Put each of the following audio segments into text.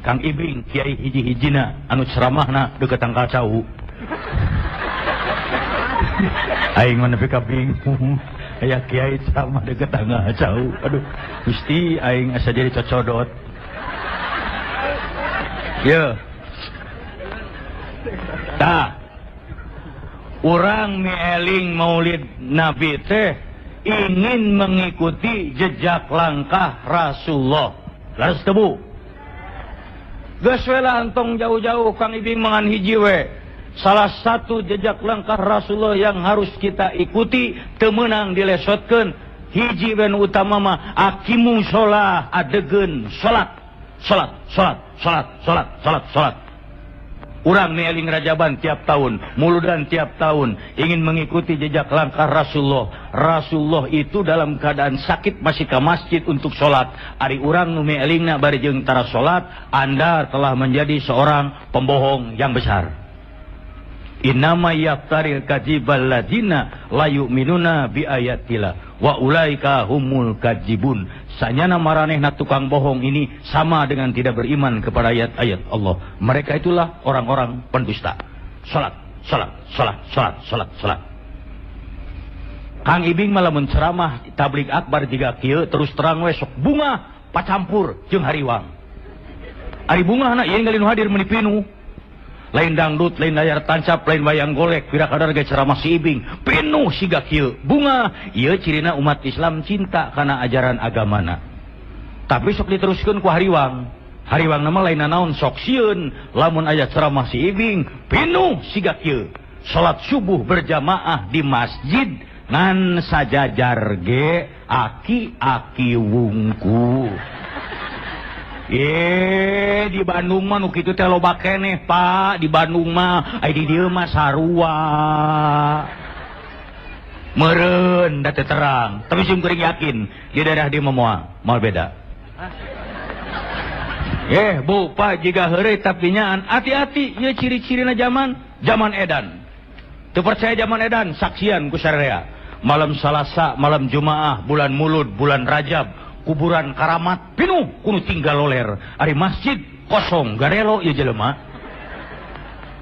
Kang Ibing kiai hiji-hijina anu ceramahna deukeut tangkal cau. Aing mah nepi ka bingung. Aya kiai ceramah deukeut tangkal cau. Aduh, Gusti aing asa jadi cocodot. Ye. Tah. Urang mieling Maulid Nabi teh ingin mengikuti jejak langkah Rasulullah. Laras tebu. Geus we lah antong jauh-jauh Kang Ibing mangan hiji we. Salah satu jejak langkah Rasulullah yang harus kita ikuti teu meunang dilesotkeun hiji we nu utama mah aqimu sholah adegeun salat. Urang mieling Rajaban tiap tahun, Muludan tiap tahun ingin mengikuti jejak langkah Rasulullah. Rasulullah itu dalam keadaan sakit masih ke masjid untuk sholat. Ari urang nu mielingna bari jeung tara sholat, Anda telah menjadi seorang pembohong yang besar. Innama yaftaril kadzibal ladzina la yu'minuna bi ayatillah wa ulaika humul kadzibun. Sanyana maranehna tukang bohong ini sama dengan tidak beriman kepada ayat-ayat Allah. Mereka itulah orang-orang pendusta. Salat. Kang Ibing malah menceramah tablik akbar jiga kieu terus terang we sok bunga pacampur jeung hariwang. Ari bungahna ieu ngalin hadir meuni pinu. Lain dangdut, lain layar tancap, lain wayang golek, pira kadar ge ceramah si Ibing. Penuh siga kieu. Bunga, ieu cirina umat Islam cinta kana ajaran agamana. Tapi sok diteruskeun ku hariwang. Hariwang nama lain naon sok sieun, lamun aya ceramah si Ibing, penuh siga kieu. Salat subuh berjamaah di masjid ngan sajajar ge aki-aki wungku. Di Bandung mah nu kitu teh loba keneh, Pak. Di Bandung mah ai di dieu mah sarua. Meureun da teu terang, tapi sim kuring yakin di daerah dieu mah moal beda. Bu, Pak, jiga heureuy tapi nyaan hati-hati ieu ciri-cirina zaman edan. Teu percaya zaman edan saksian ku sararea. Malam Salasa, malam Jumaah, bulan Mulud, bulan Rajab, kuburan karamat pinuh kudu tinggal loler. Ari masjid kosong garelo ieu jelema.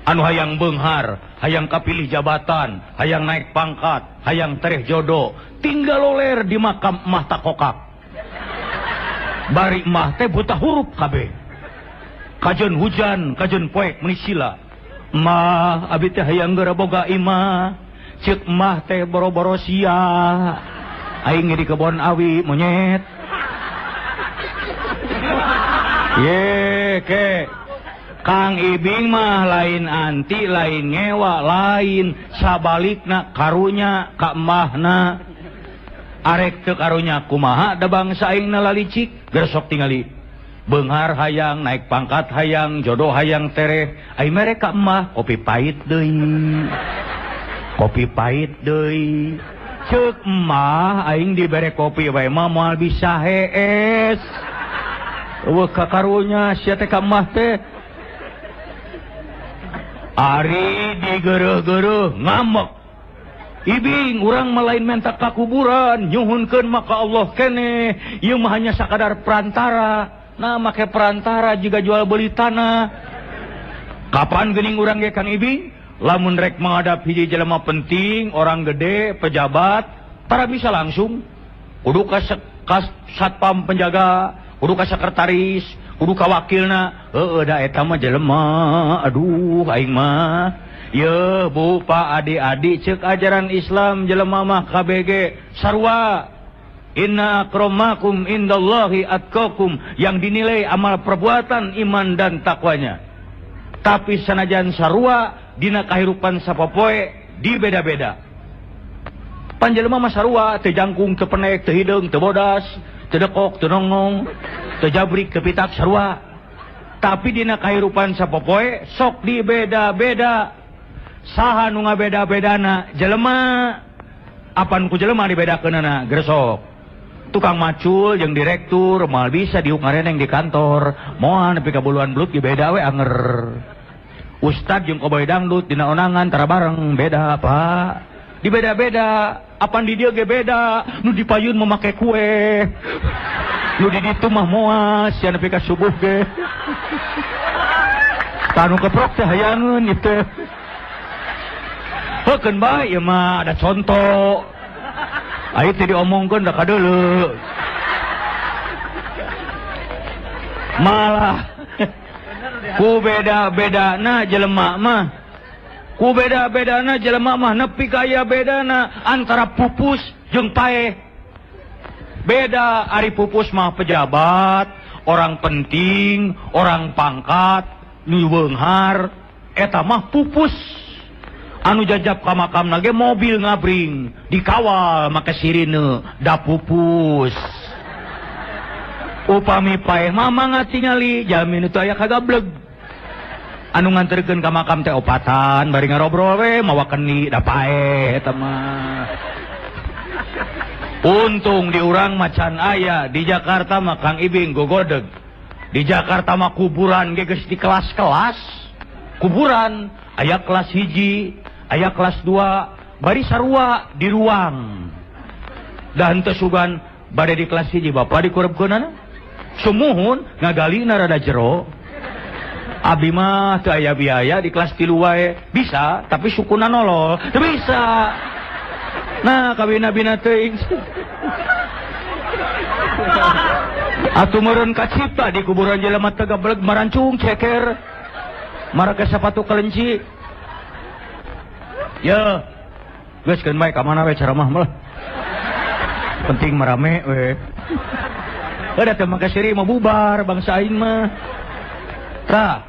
Anu hayang beunghar, hayang kapilih jabatan, hayang naik pangkat, hayang tereh jodoh, tinggal loler di makam emah takokak. Bari emah teh buta huruf kabeh. Kajeun hujan, kajeun poek meuni sila. Emah abi teh hayang geura boga imah. Ceuk emah teh boro-boro sia. Aing di kebon awi monyet. Ke Kang Ibing mah lain anti, lain ngewa, lain sabalikna karunya ka emahna. Arek teu karunya kumaha da bangsa aingna lalicik, gersok tingali. Beunghar hayang, naik pangkat hayang, jodoh hayang tereh. Ai mere ka emah kopi pahit deui. Kopi pahit deui. Ceuk emah aing dibere kopi wae mah moal bisa hees. Eueuh kakarunya sia teh ka emah teh. Ari digeureuh-geureuh ngambek. Ibing urang mah lain menta ka kuburan, nyuhunkeun maka Allah keneh. Ieu mah hanya sakadar perantara. Nah make perantara juga jual beli tanah. Kapan geuning urang ge Kang Ibing? Lamun rek menghadap hiji jelema penting, orang gede, pejabat, tara bisa langsung. Kudu ka satpam penjaga, kudu ka sekretaris, kudu ka wakilna. Da eta mah jelema, aduh aing mah. Ye Bu, Pak, adik-adik ceuk ajaran Islam jelema mah KBG sarua. Inna akramakum indallahi atqakum, yang dinilai amal perbuatan, iman dan takwanya. Tapi sanajan sarua dina kahirupan sapopoe di beda-beda. Panjelema mah sarua teu jangkung, teu penek, teu hideung, teu bodas, teu dekok, teu nongong, teu jabrik, teu pitak sarua. Tapi dina kahirupan sapopoe sok di beda-beda. Saha nu ngabeda-bedana jelema? Apan ku jelema dibedakeunana gresok. Tukang macul jeung direktur moal bisa diuk ngareneng di kantor, moal nepi ka buluan belut ge beda we anger. Ustad jeung koboy dangdut dina onangan tara bareng beda, Pak. Di beda-beda, apan di dieu ge beda. Nu dipayun memake kue. Nu di ditu mah moal sia nepi ka subuh ge. tanu keprok teh hayangeun itu. Heukeun bae ieu mah ada contoh. Aya teh diomongkeun da kadeuleu. Malah ku beda-bedana jelema mah. Ku beda-bedana jelema mah nepi ka aya bedana antara pupus jeung paeh. Beda ari pupus mah pejabat, orang penting, orang pangkat, nu beunghar, eta mah pupus. Anu jajab ka makamna ge mobil ngabring, dikawal make sirine da pupus. Upami paeh mah mangga tingali jamin itu aya kagableg. Anu nganterkeun ka makam teh opatan bari ngarobrol we mawa keni da paeh eta mah. Untung di urang macan aya di Jakarta mah Kang Ibing gogodeg. Di Jakarta mah kuburan ge geus di kelas-kelas. Kuburan aya kelas 1, aya kelas 2, bari sarua di ruang. Dan teu sugan bade di kelas 1 Bapak dikurebkeunana. Sumuhun ngagalina rada jero. Abi mah teu aya biaya di kelas 3 wae. Bisa, tapi sukuna nolol. Teu bisa. Nah, kabina-bina teuing. Atuh meureun kacipta di kuburan jelema teu gabeleg marancung ceker. Maraga sapatu kelenci. Ya. Geus keun bae ka mana we ceramah mah. Penting marame we. Ada teh maka siri mau bubar bangsa aing mah. Tah.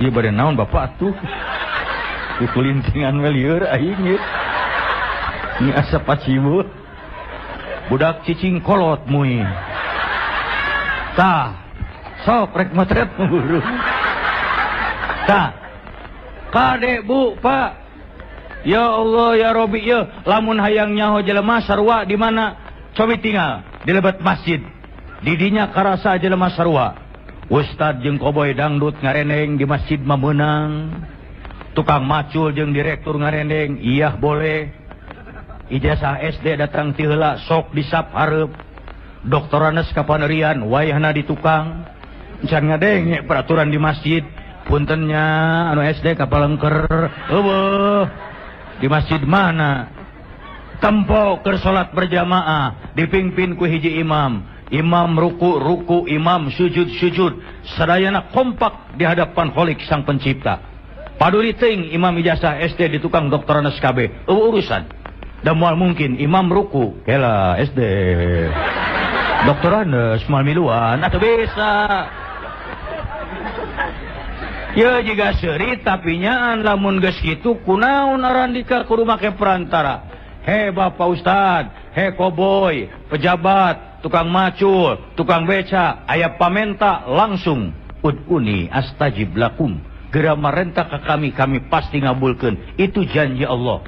Ieu bade naon Bapak atuh? Kulintingan we lieur aing ieu. Ini asa paciwu. Budak cicing kolot mui. Tah. Sok rek motret buru. Tah. Kade Bu, Pak. Ya Allah ya Robi ya, lamun hayang nyaho jelema sarua di mana? Cobi tinggal di lebat masjid. Didinya karasa jelema sarua. Ustad jeung koboy dangdut ngareneng di masjid mah meunang. Tukang macul jeung direktur ngareneng, iya boleh. Ijazah SD datang ti heula sok disap hareup. Doktoranes kapanerian wayahna di tukang. Can ngadenge peraturan di masjid. Puntennya anu SD kapalengker. Eueuh. Di masjid mana? Tempo keur salat berjamaah dipimpin ku hiji imam. Imam ruku, imam sujud. Sadayana kompak di hadapan Khalik Sang Pencipta. Paduli teuing imam ijazah SD di tukang doktoranes KB. Urusan. Dan moal mungkin imam ruku kela SD. Doktoranes moal miluan atuh bisa. Ya jika seri tapi nyaan lamun geus kitu kunaon arandika kudu make perantara. He Bapak Ustad, he koboy, pejabat, tukang macul, tukang beca, aya pamenta langsung ud'uni astajib lakum. Gera marenta ka kami pasti ngabulkeun. Itu janji Allah.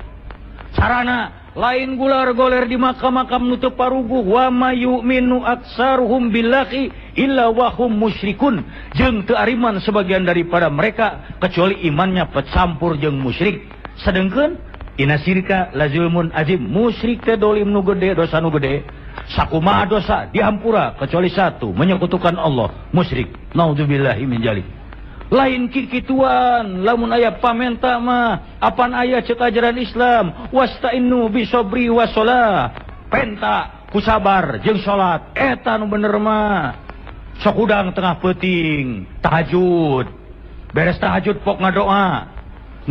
Sarana lain gular-goler di makam-makam nutup paruguh wa mayu'minu aksaruhum billahi illa wahum musyrikun. Jeung teu ariman sebagian daripada mereka kecuali imannya pecampur jeung musyrik. Sedengkeun inasirka lazulmun azim, musyrik teh dolim nu gede, dosa nu gede. Sakumaha dosa dihampura kecuali satu, menyekutukan Allah, musyrik. Naudzubillahi min dzalik. Lain kikituan lamun aya pamenta mah apan aya ceuk ajaran Islam wasta'innu bisobri wassalah. Penta ku sabar jeung salat eta nu bener mah. Sok udang tengah peuting tahajud. Beres tahajud pok ngadoa.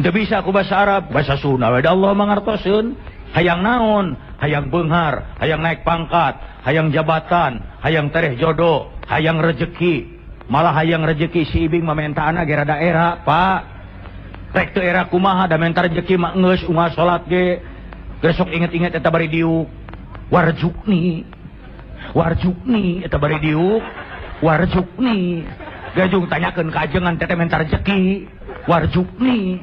Henteu bisa ku basa Arab, basa Sunda we Allah mangartoseun. Hayang naon? Hayang beunghar, hayang naik pangkat, hayang jabatan, hayang tereh jodoh, hayang rezeki. Malah hayang rezeki si Ibing mamentaana ge rada era, Pak. Rek teu era kumaha da menta rezeki mah geus unggal salat ge. Besok inget-inget eta bari diuk. Warjukni eta bari diuk. Warjukni. Gajung tanyakeun ka ajengan teh menta rezeki. Warjukni.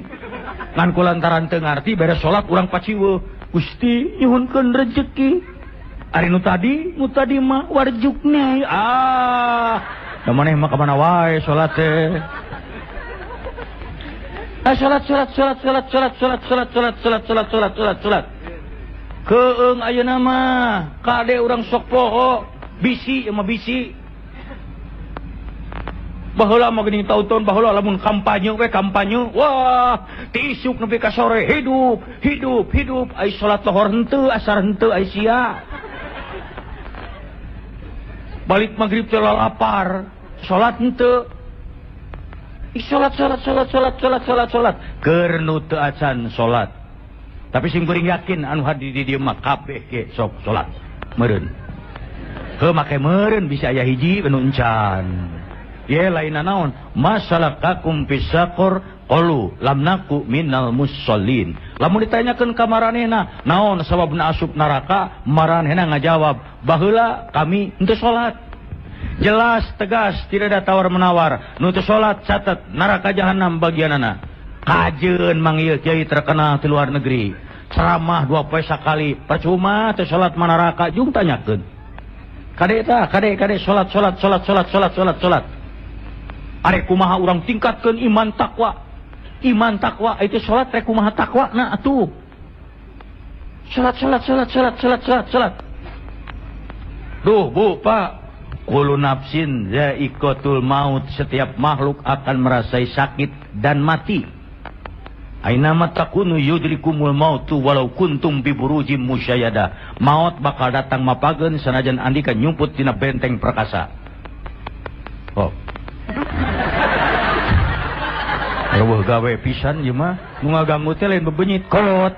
Ngan kulantaran teu ngarti beres salat urang paciweuh. Gusti nyuhunkeun rezeki. Ari nu tadi mah warjukni. Da maneh mah ka mana wae salat teh. Salat. Keung ayeuna mah kade urang sok poho, bisi mah bisi. baheula mah geuning taun-taun baheula lamun kampanye wah tiisuk nepi ka sore hidup ai salat lohor henteu asar henteu ai sia balik maghrib teh lapar salat henteu salat keur nu teu acan salat tapi sing kuring yakin anu hadi di dieu mah kabeh ge sok salat meureun heuh make meureun bisa aya hiji anu encan ye lainna naon masalakakum fisaqor qalu lam naku minal musallin lamun ditanyakeun ka maranehna naon sababna asup neraka maranehna ngajawab baheula kami henteu salat jelas tegas tidak ada tawar menawar nu teu salat catet neraka jahanam bagianana kajeun mang ieu kiai terkenal di luar negeri ceramah 2 poe sakali percuma teu salat neraka jung tanyakeun kade salat arek kumaha urang tingkatkeun iman takwa itu salat rek kumaha takwa na atuh salat duh bu pak kullu nafsin za'iqatul maut setiap makhluk akan merasai sakit dan mati aina matakunu yudrikumul mautu walau kuntum bi burujim musyayyada maut bakal datang mapageun sanajan andika nyumput dina benteng perkasa oh eueuh gawe pisan ieu mah nu ngaganggu teh lain bebenyit kolot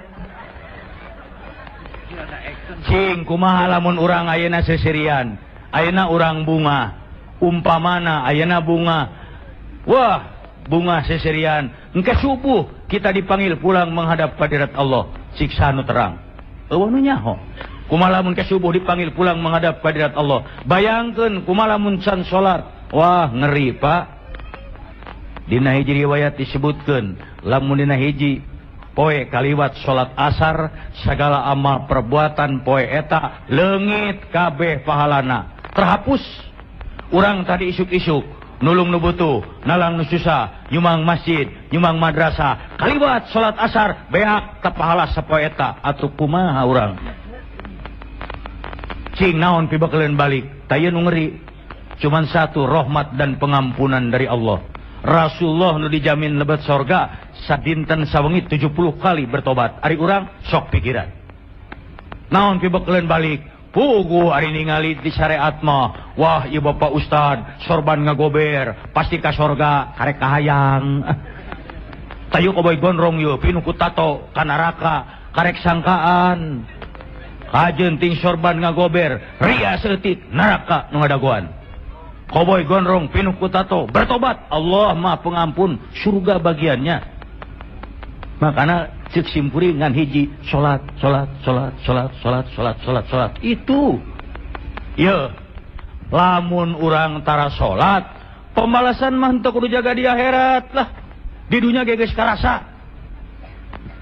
cing kumaha lamun urang ayeuna seserian ayeuna urang bunga umpamana ayeuna bunga wah bunga seserian engke subuh kita dipanggil pulang menghadap hadirat Allah siksa nu terang eueuh nu nyaho kumaha lamun ke subuh dipanggil pulang menghadap hadirat Allah bayangkeun kumaha lamun can salat wah ngeri pak dina hiji riwayat disebutkeun lamun dina hiji poe kaliwat salat asar sagala amal perbuatan poe eta leungit kabeh pahalana terhapus urang tadi isuk-isuk nulung nu butuh nalang nu susah nyumang masjid nyumang madrasah kaliwat salat asar beak teu pahala sapoe eta atuh kumaha urang cing naon pibakeuleun balik taya nu ngeri cuman satu rahmat dan pengampunan dari Allah Rasulullah nu dijamin lebet sorga sadinten sawengi 70 kali bertobat ari urang sok pikiran naon pibakeuleun balik pugu ari ningali di syariat mah wah ieu bapak ustad sorban ngagober pasti ka sorga karek kahayang tayu koboy gondrong yeuh pinu ku tato ka neraka karek sangkaan kajeun ting sorban ngagober ria seutik neraka nu ngadagoan koboy gondrong pinu ku tato bertobat Allah mah pengampun surga bagiannya makana cek simpuri ngan hiji salat itu ya lamun urang tara salat pembalasan mah henteu kudu jaga di akhirat lah di dunia ge geus karasa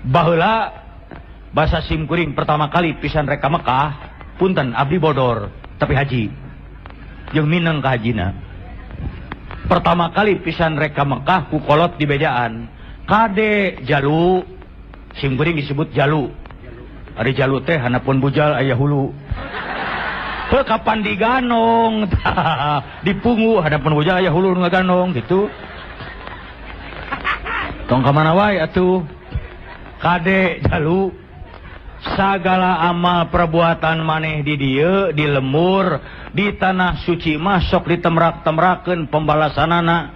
baheula basa simkuring pertama kali pisan rek ka Mekah punten abdi bodor tapi haji jeung mineng ka hajina pertama kali pisan rek ka Mekah ku kolot di bejaan kade jalu simkuring disebut jalu ari jalu teh hanapun bujal aya hulu teu kapan diganong dipungu hadapun bujal aya hulu nu ngaganong gitu tong ka mana wae atuh kade jalu sagala amal perbuatan maneh di dieu di lembur di tanah suci mah sok ditemrak-temrakeun pembalasanana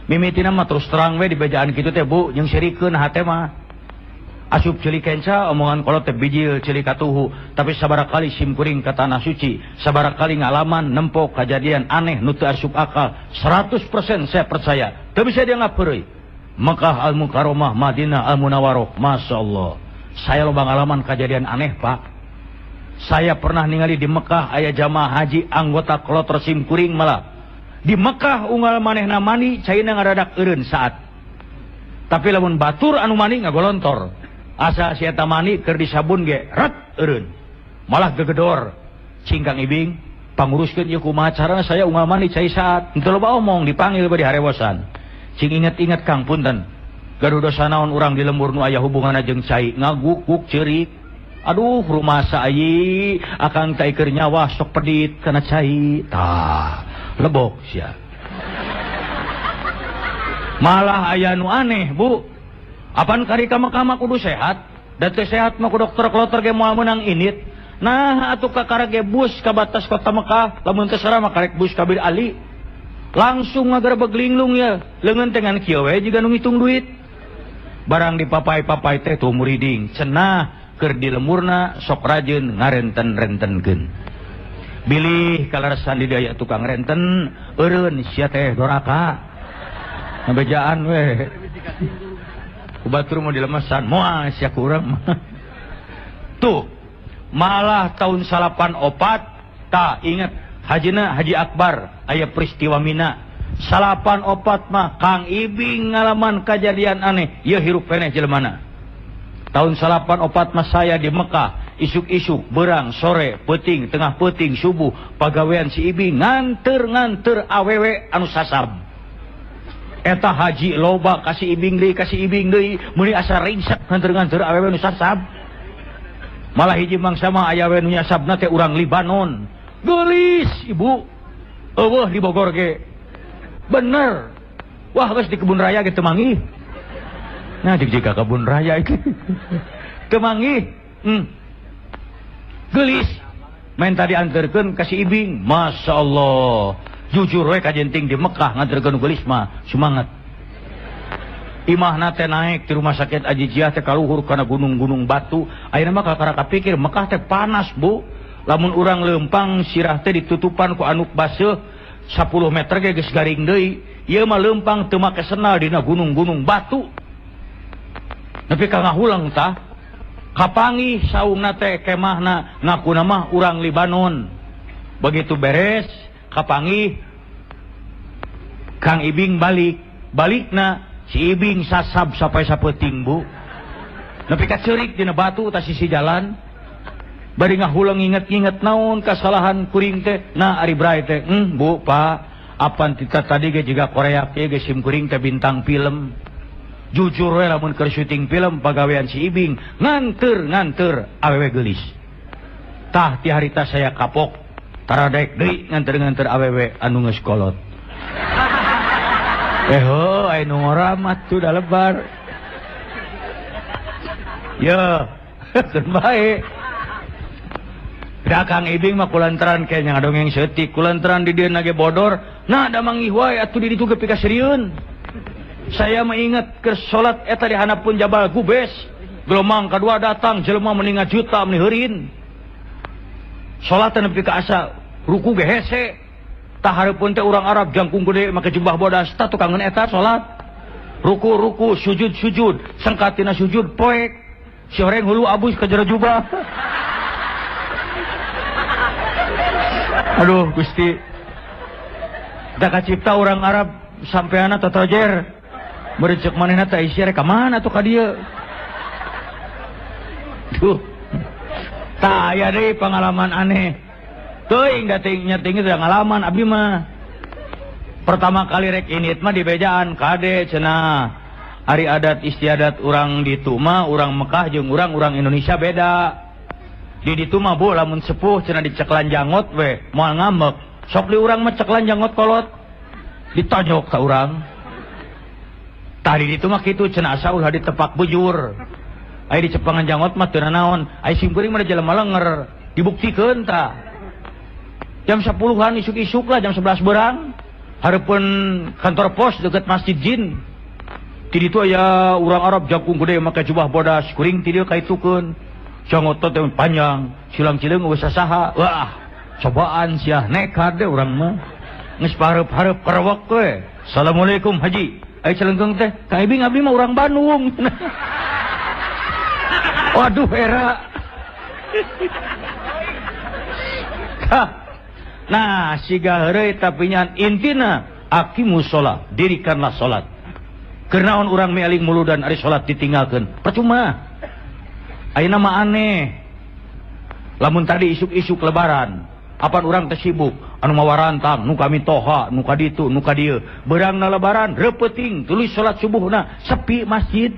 mimitina mah terus terang we di bejaan kitu teh Bu jeung sirikeun hate mah asup ceuli kenca omongan kolot teh bijil ceuli katuhu tapi sabarakali simkuring ka tanah suci sabarakali ngalaman nempok kejadian aneh nu teu asup akal 100% saya percaya teu bisa dianggap heureuy Mekah Al-Mukarramah Madinah Al-Munawwarah masyaallah saya loba ngalaman kejadian aneh Pak saya pernah ningali di Mekah aya jamaah haji anggota kloter simkuring malah di Mekah unggal manehna mani caina ngadadak eureun saat tapi lamun batur anu mani ngagolontor asa si eta mani keur disabun ge ret eureun malah gegedor cingkang ibing panguruskeun ieu kumaha carana saya unggal mani cai saat henteu loba omong dipanggil bari harewosan cing inget-inget Kang punten garuda sanaon urang di lembur nu aya hubunganna jeung cai ngaguk-guk ceurik aduh rumasa ayi akang teh keur nyawa sok pedit kana cai tah lebok sia Malah aya nu aneh, Bu. Apaan kari ka Mekah kudu sehat, da teu sehat mah ku dokter kloter ge moal meunang init. Nah, atuh ka karage bus ka batas kota Mekah, lamun teu sara mah karek bus ka Bir Ali. Langsung ngagerebeg linglung ya, leungeun teh ngan kieu we jiga nu ngitung duit. Barang dipapai-papai teh tuh muriding, cenah keur di lemurna sok rajeun ngarenten-rentenkeun. Bilih kalarasan di daya tukang renten, eureun sia teh doraka. Ngabejaan we. Kubatur mau dilemesan, moal sia kurang mah. Tuh, malah tahun 84 tak ingat hajina Haji Akbar aya peristiwa Mina. 84 mah Kang Ibing ngalaman kejadian aneh, ieu hirup keneh jelemana. Tahun 84 mah saya di Mekah, isuk-isuk, berang, sore, peuting, tengah peuting, subuh, pagawean si Ibing nganter awewe anu sasab. Eta haji loba kasih Ibing deui, meuli asa ringsek nganter awewe anu sasab. Malah hiji mangsa mah aya we nu nyasabna teh urang Libanon. Geulis, Ibu. Eueuh di Bogor ge. Bener. Wah, geus di kebun raya ge teu manggih. Nah, jika kebun raya iki. Teu manggih. Geulis. Main tadi anterkeun ka si Ibing. Masyaallah. Jujur we kajenting di Mekah nganterkeun geulis mah semangat. Imahna teh naik di rumah sakit Ajijiah teh kaluhur kana gunung-gunung batu. Ayeuna mah kakara kapikir Mekah teh panas, Bu. Lamun urang leumpang sirah teh ditutupan ku anuk baseuh 10 meter ge geus garing deui. Ieu mah leumpang teu make sendal dina gunung-gunung batu. Nepi ka ngahulang tah. Kapanggih saungna teh kemahna ngakuna mah urang Libanon. Begitu beres kapanggih Kang Ibing balikna si Ibing sasab sampai sapeuting, Bu. Nepi ka ceurik dina batu ta sisi jalan. Bari ngahulang inget-inget naon kasalahan kuring teh. Nah ari bray teh, Bu, Pak, apan kita tadi ge jiga Korea ge sim kuring teh bintang film. Jujur we lamun keur syuting film pagawean si Ibing nganter awewe geulis. Tah ti harita saya kapok taradek deui nganter awewe anu geus kolot. Aya nu ngoramat tuh da lebar. Ya, keun bae. Da Kang Ibing mah kulantaran kayaknya ngadongeng seutik, kulantaran di dieu ge bodor. Nah, da manggih wae atuh di ditu ge pika sirieun. Saya mengingat ke salat eta di handapun Jabal Gubes. Gelombang kadua datang jelema meni ngajuta meni heurin. Salatan nepi ka asa ruku ge hese. Tah hareupeun teh urang Arab jangkung gede make jubah bodas tah tukangeun eta salat. Ruku sujud sangkatina sujud poek. Si horeng hulu abus ka jero jubah. Aduh Gusti, da kacipta orang Arab sampeana totojer merecek manehna teh isi rek ka mana tuh ka dieu. Duh, tah aya deui pengalaman aneh. Teuing da tinggi ngalaman abdi mah. Pertama kali rek init mah di bejaan kade cenah. Ari adat istiadat urang ditu mah urang Mekah jeung urang Indonesia beda. Di ditu mah Bu lamun sepuh cenah diceklan jangot we moal ngambek sok di urang mah ceklan jangot kolot ditojok ka urang. Tadi ditu mah kitu cenah asa ulah ditepak bujur. Aya di cepangan jangot mah teu naon, aya simkuring mah jelema lenger dibuktikeun tah. Jam 10-an isuk-isuk lah jam 11 berang hareupeun kantor pos deket Masjid Jin. Ti ditu aya urang Arab jangkung gede make jubah bodas kuring ti dieu kaitukeun. Jangot teh panjang, silang-cileung geus saha. Wah, cobaan sia nekat deh urang mah. Geus pareup-hareup kerewek we. Assalamualaikum Haji. Ai celengeung teh, Kang Ibing abdi mah urang Bandung. Waduh era. Nah, siga heureuy tapi nyan intina aqimus shalah, dirikanlah salat. Keur naon urang mealing muludan ari salat ditinggalkeun? Percuma. Ayeuna mah aneh. Lamun tadi isuk-isuk lebaran, apan urang teh sibuk anu mawarantang, nu kami toha, nu ka ditu, nu ka dieu. Beurangna lebaran repeuting tuluy salat subuhna sepi masjid.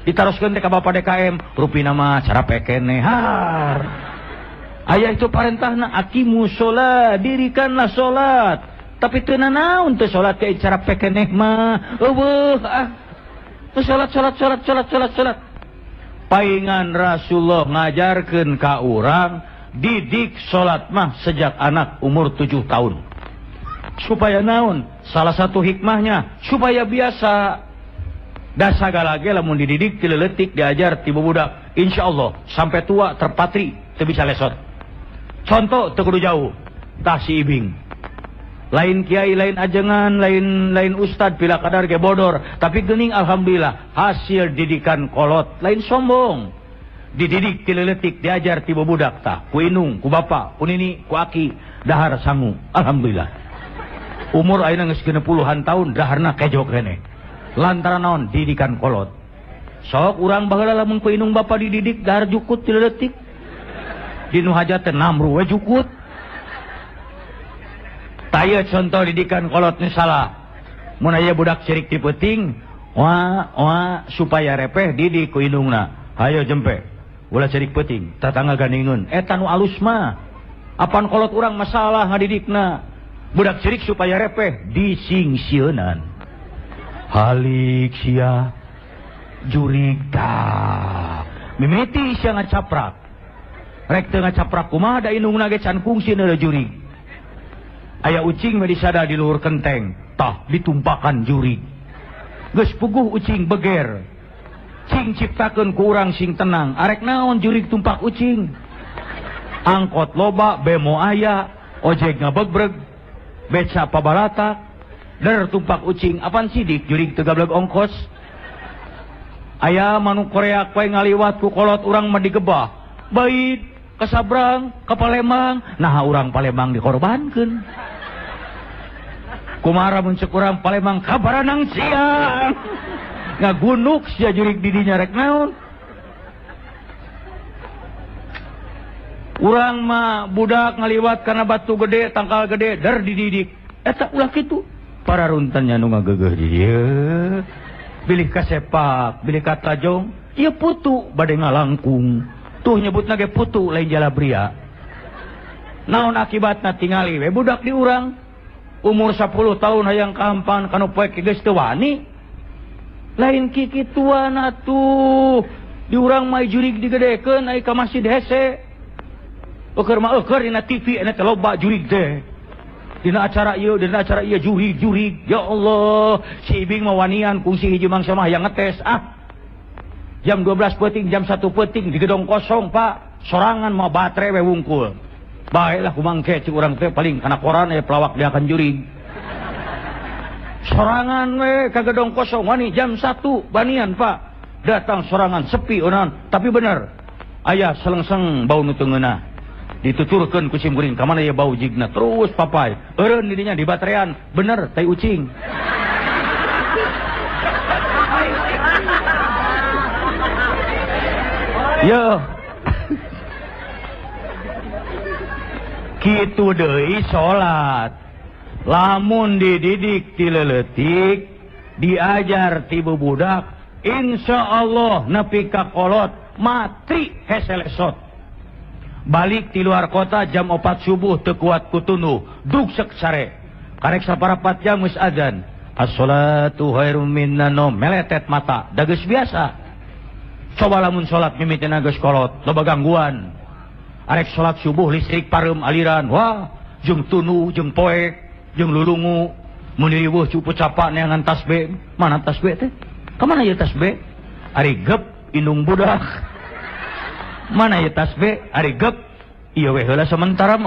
Ditaroskeun teh ka Bapak DKM, rupina mah cara pekene. Aya itu parentahna aqimus shalah, dirikanlah salat. tapi teu naon teu salat teh cara pekeneh mah eueuh teu salat paingan Rasulullah ngajarkeun ka urang didik salat mah sejak anak umur 7 tahun supaya naon salah satu hikmahnya supaya biasa da sagala ge lamun dididik ti leutik diajar ti budak insyaallah sampai tua terpatri teu bisa lesot contoh teu kudu jauh tah si ibing lain kiai lain ajengan lain ustad pila kadar ge bodor tapi geuning alhamdulillah hasil didikan kolot lain sombong dididik ti leutik diajar ti budak tah ku inung ku bapa ku nini ku aki dahar sangu alhamdulillah umur ayeuna geus 60-an tahun daharna kejog keneh lantaran naon didikan kolot sok urang baheula lamun ku inung bapa dididik dahar jukut ti leutik dinu hajat teh namru we jukut taya contoh didikan kolot nu salah mun aya budak cirik ti peuting wah supaya repeh didik ku indungna hayo jempe ulah cirik peuting tatangga gandingeun eta nu alus mah apan kolot urang masalah ngadidikna budak cirik supaya repeh disingsieunan halik sia jurig tah mimiti sia ngacaprak rek teu ngacaprak kumaha da indungna ge can kungsi neuleuh jurig aya ucing mah disada di luhur kenteng tah ditumpakan jurig geus puguh ucing beger cing ciptakeun ku urang sing tenang arek naon jurig tumpak ucing angkot loba bemo aya ojek ngabegreg beca pabalatak der tumpak ucing apaan sidik jurig teu gablek ongkos aya manuk Korea koe ngaliwat ku kolot urang mah digebah bait kasabrang ka Palembang nah urang Palembang dikorbankeun kumara mun ceuk urang Palembang kabaranang siang ngagunuk sia jurig di dinya rek naon urang mah budak ngaliwat kana batu gede tangkal gede der dididik eta ulah kitu para runtannya nu ngageugeuh di dieu bilih ka sepak bilih ka tajong ieu putu bade ngalangkung tuh nyebutna ge putu lain jalabria naon akibatna tingali we budak di urang umur 10 tahun hayang kahampan kanu poek geus teu wani lain kikituan atuh di urang mah jurig digedekeun ai ka masjid hese eukeur mah eukeur dina TV ena teh loba jurig teh dina acara ieu jurig ya Allah si ibing mah wanian kungsi hiji mangsa mah hayang ngetes jam 12 peuting jam 1 peuting di gedong kosong pak sorangan mah baterai we wungkul baiklah kumangke cik urang teh paling kana koran pelawak dia akan jurig sorangan we ka gedong kosong wani jam 1 banian pak datang sorangan sepi onan tapi bener aya selengseng bau nu teu ngeunah dituturkeun ku simkuring ka mana ya bau jigna terus papai eureun didinya di baterean bener tai ucing yo kitu deui salat lamun dididik ti leutik diajar ti budak insyaallah nepi ka kolot matri hese lesot balik ti luar kota jam 4 subuh teu kuat kutunduh dugsek sare karek saparapat jam geus adzan as-salatu khairum minan naum meletet mata da geus biasa coba lamun salat mimitina geus kolot loba gangguan arek salat subuh listrik pareum aliran wah jeung tunu jeung poek jeung lulungu mun diriweuh cupu capa neangan tasbih mana tasbih teh ka mana ieu tasbih ari gep indung budak mana ya tasbih ari gep iya we heula sementara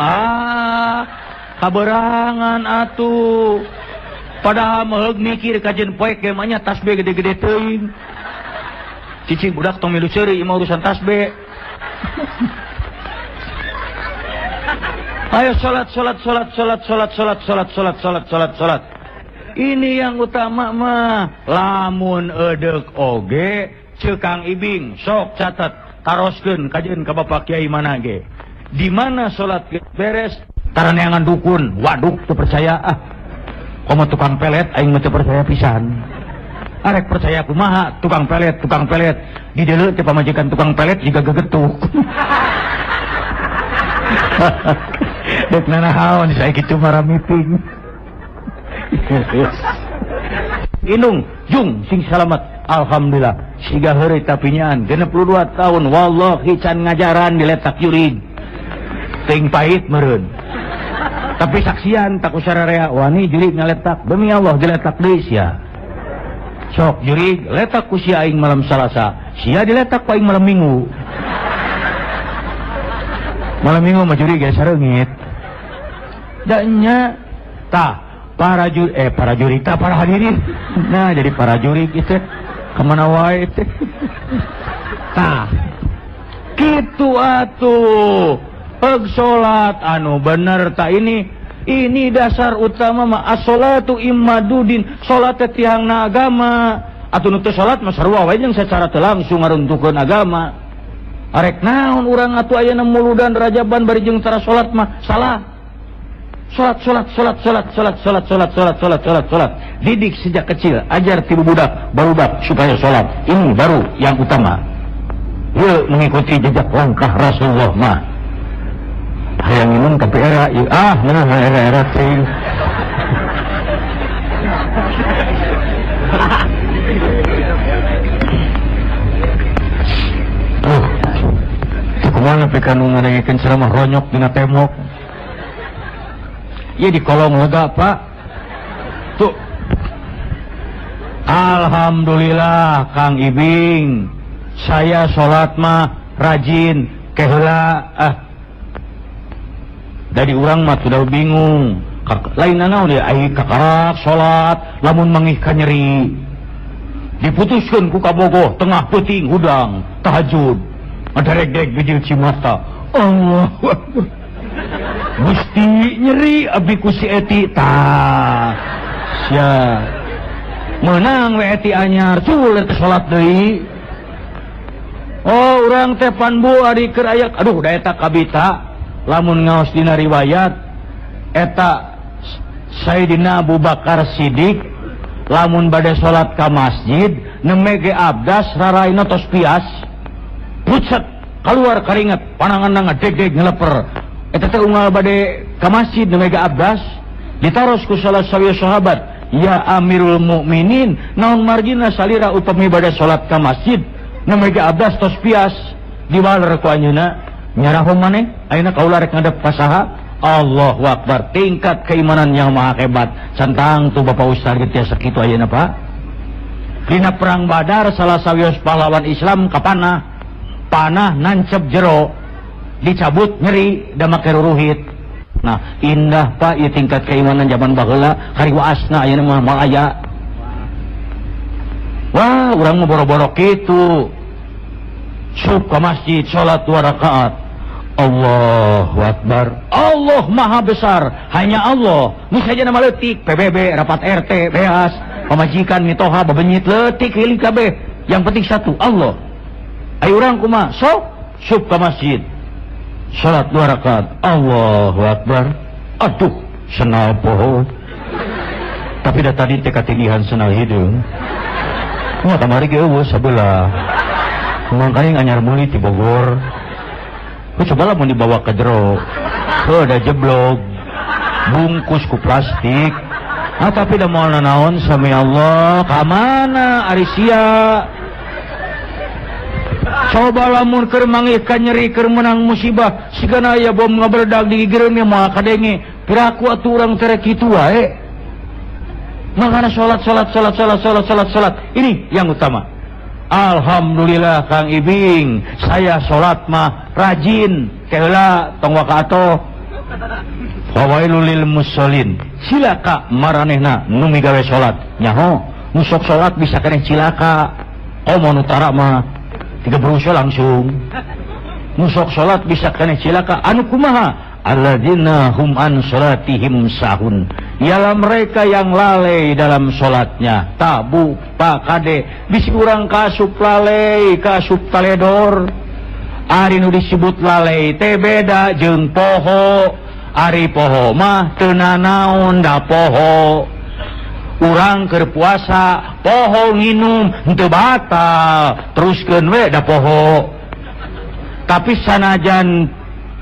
kaberangan atuh padahal meheug mikir kajen poek ge mah nya tasbih gede-gede teuing cicing budak tong milu seuri ieu urusan tasbih ayo salat ini yang utama mah lamun edeuk oge ceukang ibing sok catat taroskeun kajeun ka Bapak Kiai mana ge di mana salat beres taraneangan dukun waduh teu percaya komo tukang pelet aing mah teu percaya pisan arek percaya kumaha tukang pelet di deuleu teh pamajikan tukang pelet juga gegetuk dek nanahaon saya kitu mara meeting Inung jung sing selamat alhamdulillah siga heureuy tapi nyaan 62 tahun wallahi can ngajaran diletak jurig ting pahit meureun tapi saksian tak usararea wani jurig ngaletak demi Allah diletak deui sia sok jurig letak ku sia aing malam Salasa sia diletak ku aing malam Minggu malam Minggu mah jurig ge sareungit da nya tah para jurita para hadirin nah jadi para juri gitu kemana wae teh tah kitu atuh peug salat anu bener tak ini dasar utama mah as-sholatu immadudin salat teh tiangna agama atuh nu teu salat mah sarua wae jeung secara teu langsung ngaruntukeun agama arek naon urang atuh aya muludan rajaban bari jeung cara salat mah salah Sholat. Didik sejak kecil, ajar tibu barudak supaya sholat. Ini baru yang utama. Yuk mengikuti jejak langkah Rasulullah mah. Hayang minum tapi era, era ting. Kemana pikanu ngadengekeun ceramah ronyok dina tembok. Ya di kolong lega pak tuh alhamdulillah Kang Ibing saya sholat mah rajin keheula dari urang mah sudah bingung lain naon ya ai kakarak sholat lamun mangih ka nyeri diputuskeun ku kabogoh tengah peuting hudang tahajud adarek-derek bijil cimata Allahu Akbar Gusti nyeri abdi ku si Eti tah sia meunang we Eti anyar culer teh salat deui oh urang teh panbu ari keur aya aduh da eta kabita lamun ngaos dina riwayat eta Sayyidina Abu Bakar Siddiq lamun bade salat ka masjid nemege abdas raraina tos pias pucet keluar keringet pananganna ngadeg-deg ngeleper eta teh unggal bade ka masjid nemega abdas ditaros ku salah sawiya sahabat ya Amirul Mukminin naon margina salira upami bade salat ka masjid nemega abdas tos pias diwaler ku anjeunna nyarahom maneh ayeuna kaula rek ngadep ka saha Allahu Akbar tingkat keimanan yang maha hebat cantang tuh Bapak Ustaz geus tiasa kitu ayeuna Pak dina perang Badar salah sawiya pahlawan Islam kapanah panah nancep jero dicabut nyeri da make ruruhit nah indah Pak ieu tingkat keimanan zaman baheula kariwaasna ayeuna mah moal aya wah urang mah boro-boro kitu sub ka masjid salat 2 rakaat Allahu Akbar Allah maha besar hanya Allah nu saja nama leutik PBB rapat RT beas pamajikan mitoha babenyit leutik heuling kabeh yang penting satu Allah ayo urang kumaha sok sub ka masjid salat 2 rakaat Allahu Akbar aduh senal poho tapi dah tadi teh katindihan senal hideung moal kamari ge eueuh sabelah mangkanya anyar meuli ti Bogor coba lah mau dibawa ke jero ada jeblok bungkus ku plastik tapi dah mau nanaon sami Allah kamana Arisia coba lamun keur mangih ka nyeri keur menang musibah sigana aya bom ngabeledag di gigireun ge moal kadenge piraku atuh urang teh kitu wae makana salat ini yang utama alhamdulillah Kang Ibing saya salat mah rajin keheula tong wakato fawailul lil musallin cilaka maranehna nu migawe salat nyaho nu sok salat bisa keneh cilaka komo utara mah tiga berusaha langsung nusok salat bisa kena cilaka anu kumaha alladzina hum an salatihim sahun ialah mereka yang lalai dalam salatnya tabu pak kade bisi urang kasup lalai kasup taledor ari nu disebut lalai teh beda jeung poho ari poho mah teu nanaon da poho urang keur puasa poho nginum henteu batal teruskeun we da poho tapi sanajan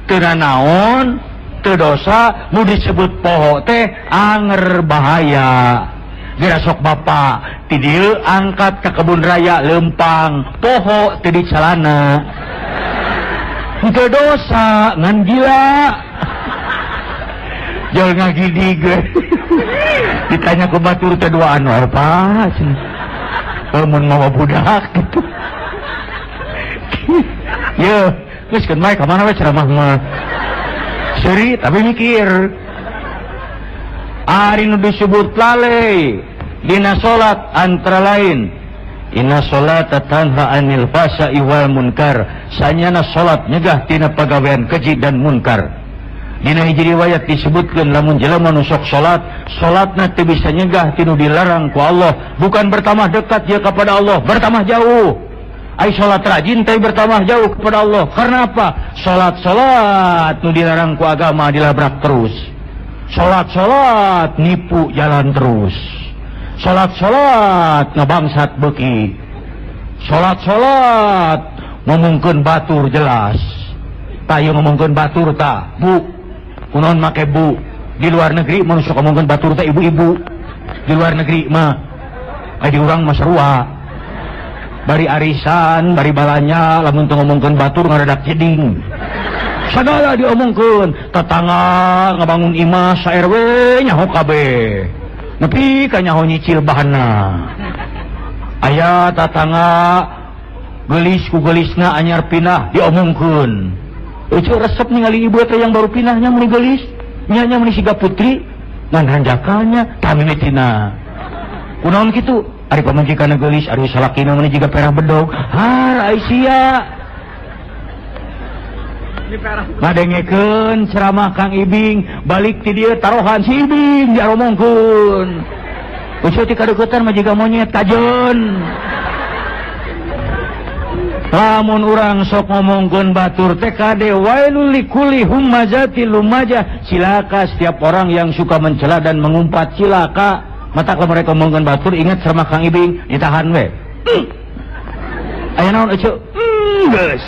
teu naon teu dosa nu disebut poho teh anger bahaya. Geura sok bapa ti dieu angkat ka kebun raya lempang poho teu dicalana. Teu dosa ngan gila. Jol ngagidig. Ditanya ku batur teh duaan apa mun mawa budak gitu. Ye, geus keun bae ka mana we ceramah mah. Seri tapi mikir. Ari nu disebut lalai dina salat antara lain inna sholata tanha anil fahsya'i wal munkar. Sanyana salat nyegah tina pagawean keji dan munkar. Dina hiji riwayat disebutkeun lamun jelema nu sok salatna teu bisa nyegah tinu dilarang ku Allah, bukan bertambah dekat dia kepada Allah, bertambah jauh. Ai salat rajin tapi bertambah jauh kepada Allah. Karena apa? Salat nu dilarang ku agama dilabrak terus. Salat nipu jalan terus. Salat ngabangsat beuki. Salat ngomongkeun batur jelas. Tayo ngomongkeun batur ta, Bu. Kunaon make Bu? Di luar negeri manusia ngomongkeun batur ta ibu-ibu. Di luar negeri mah di urang mah sarua. Bari arisan, bari balanya lamun teu ngomongkeun batur ngaradak jeding. Sagala diomongkeun, tetangga ngabangun imah sa RW nyaho kabeh. Nepi ka nyaho nyicil bahanna. Aya tetangga geulis ku geulisna anyar pinah diomongkeun. Eueuh resep ningali ibu teh yang baru pinahnya meuli geulis, nya meuli siga putri, ngan hanjakalnya tah mimitina. Kunaon kitu? Ari pamajikanna geulis, ari salakina meuli jiga perah bedog. Har Aisyah. Ngadengekeun ceramah Kang Ibing, balik ti dieu tarohan si Ibing diaromongkeun. Ucu ti kadeuketan mah jiga monyet kajeun. Lamun urang sok ngomongkeun batur teh kade wailul likulli humazatil lumajah. Cilaka setiap orang yang suka mencela dan mengumpat, cilaka. Mata kalau mereka ngomongkeun batur ingat ceramah Kang Ibing, ditahan we. Aya naon ucu? Geus.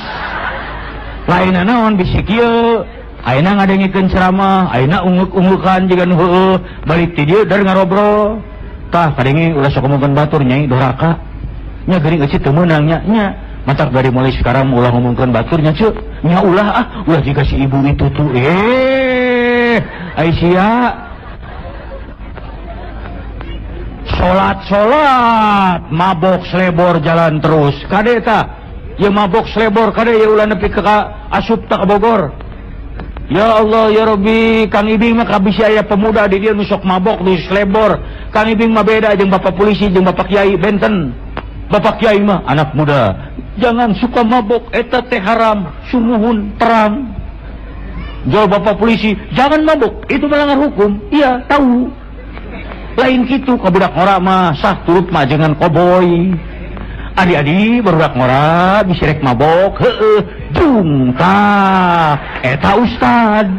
Lainna naon bisik ieu ayeuna ngadengikeun ceramah ayeuna unguk-ungukan jiga nu heueuh balik ti dieu dar ngarobrol tah kadenge ulah sok ngomongkeun batur nyai doraka nya geuning euceut teu meunang nya matak dari mulai sekarang ulah ngomongkeun batur nya ceu nya ulah jiga si ibu itu tuh Aisyah salat mabok selebor jalan terus kade tah ya mabok selebor kade ya ulah nepi ka asup tak Bogor. Ya Allah ya Rabbi, Kang Ibing mah kabisi aya pemuda di dieu nu sok mabok di selebor. Kang Ibing mah beda jeung bapak polisi jeung bapak kiai benten. Bapak kiai mah anak muda. Jangan suka mabok eta teh haram, sumuhun terang. Jauh bapak polisi, jangan mabok, itu melanggar hukum. Iya, tahu. Lain kitu ka budak ngora mah sah turut mah jangan koboy. Adi-adi barudak ngora bisa rek mabok heueuh jung tah eta ustad.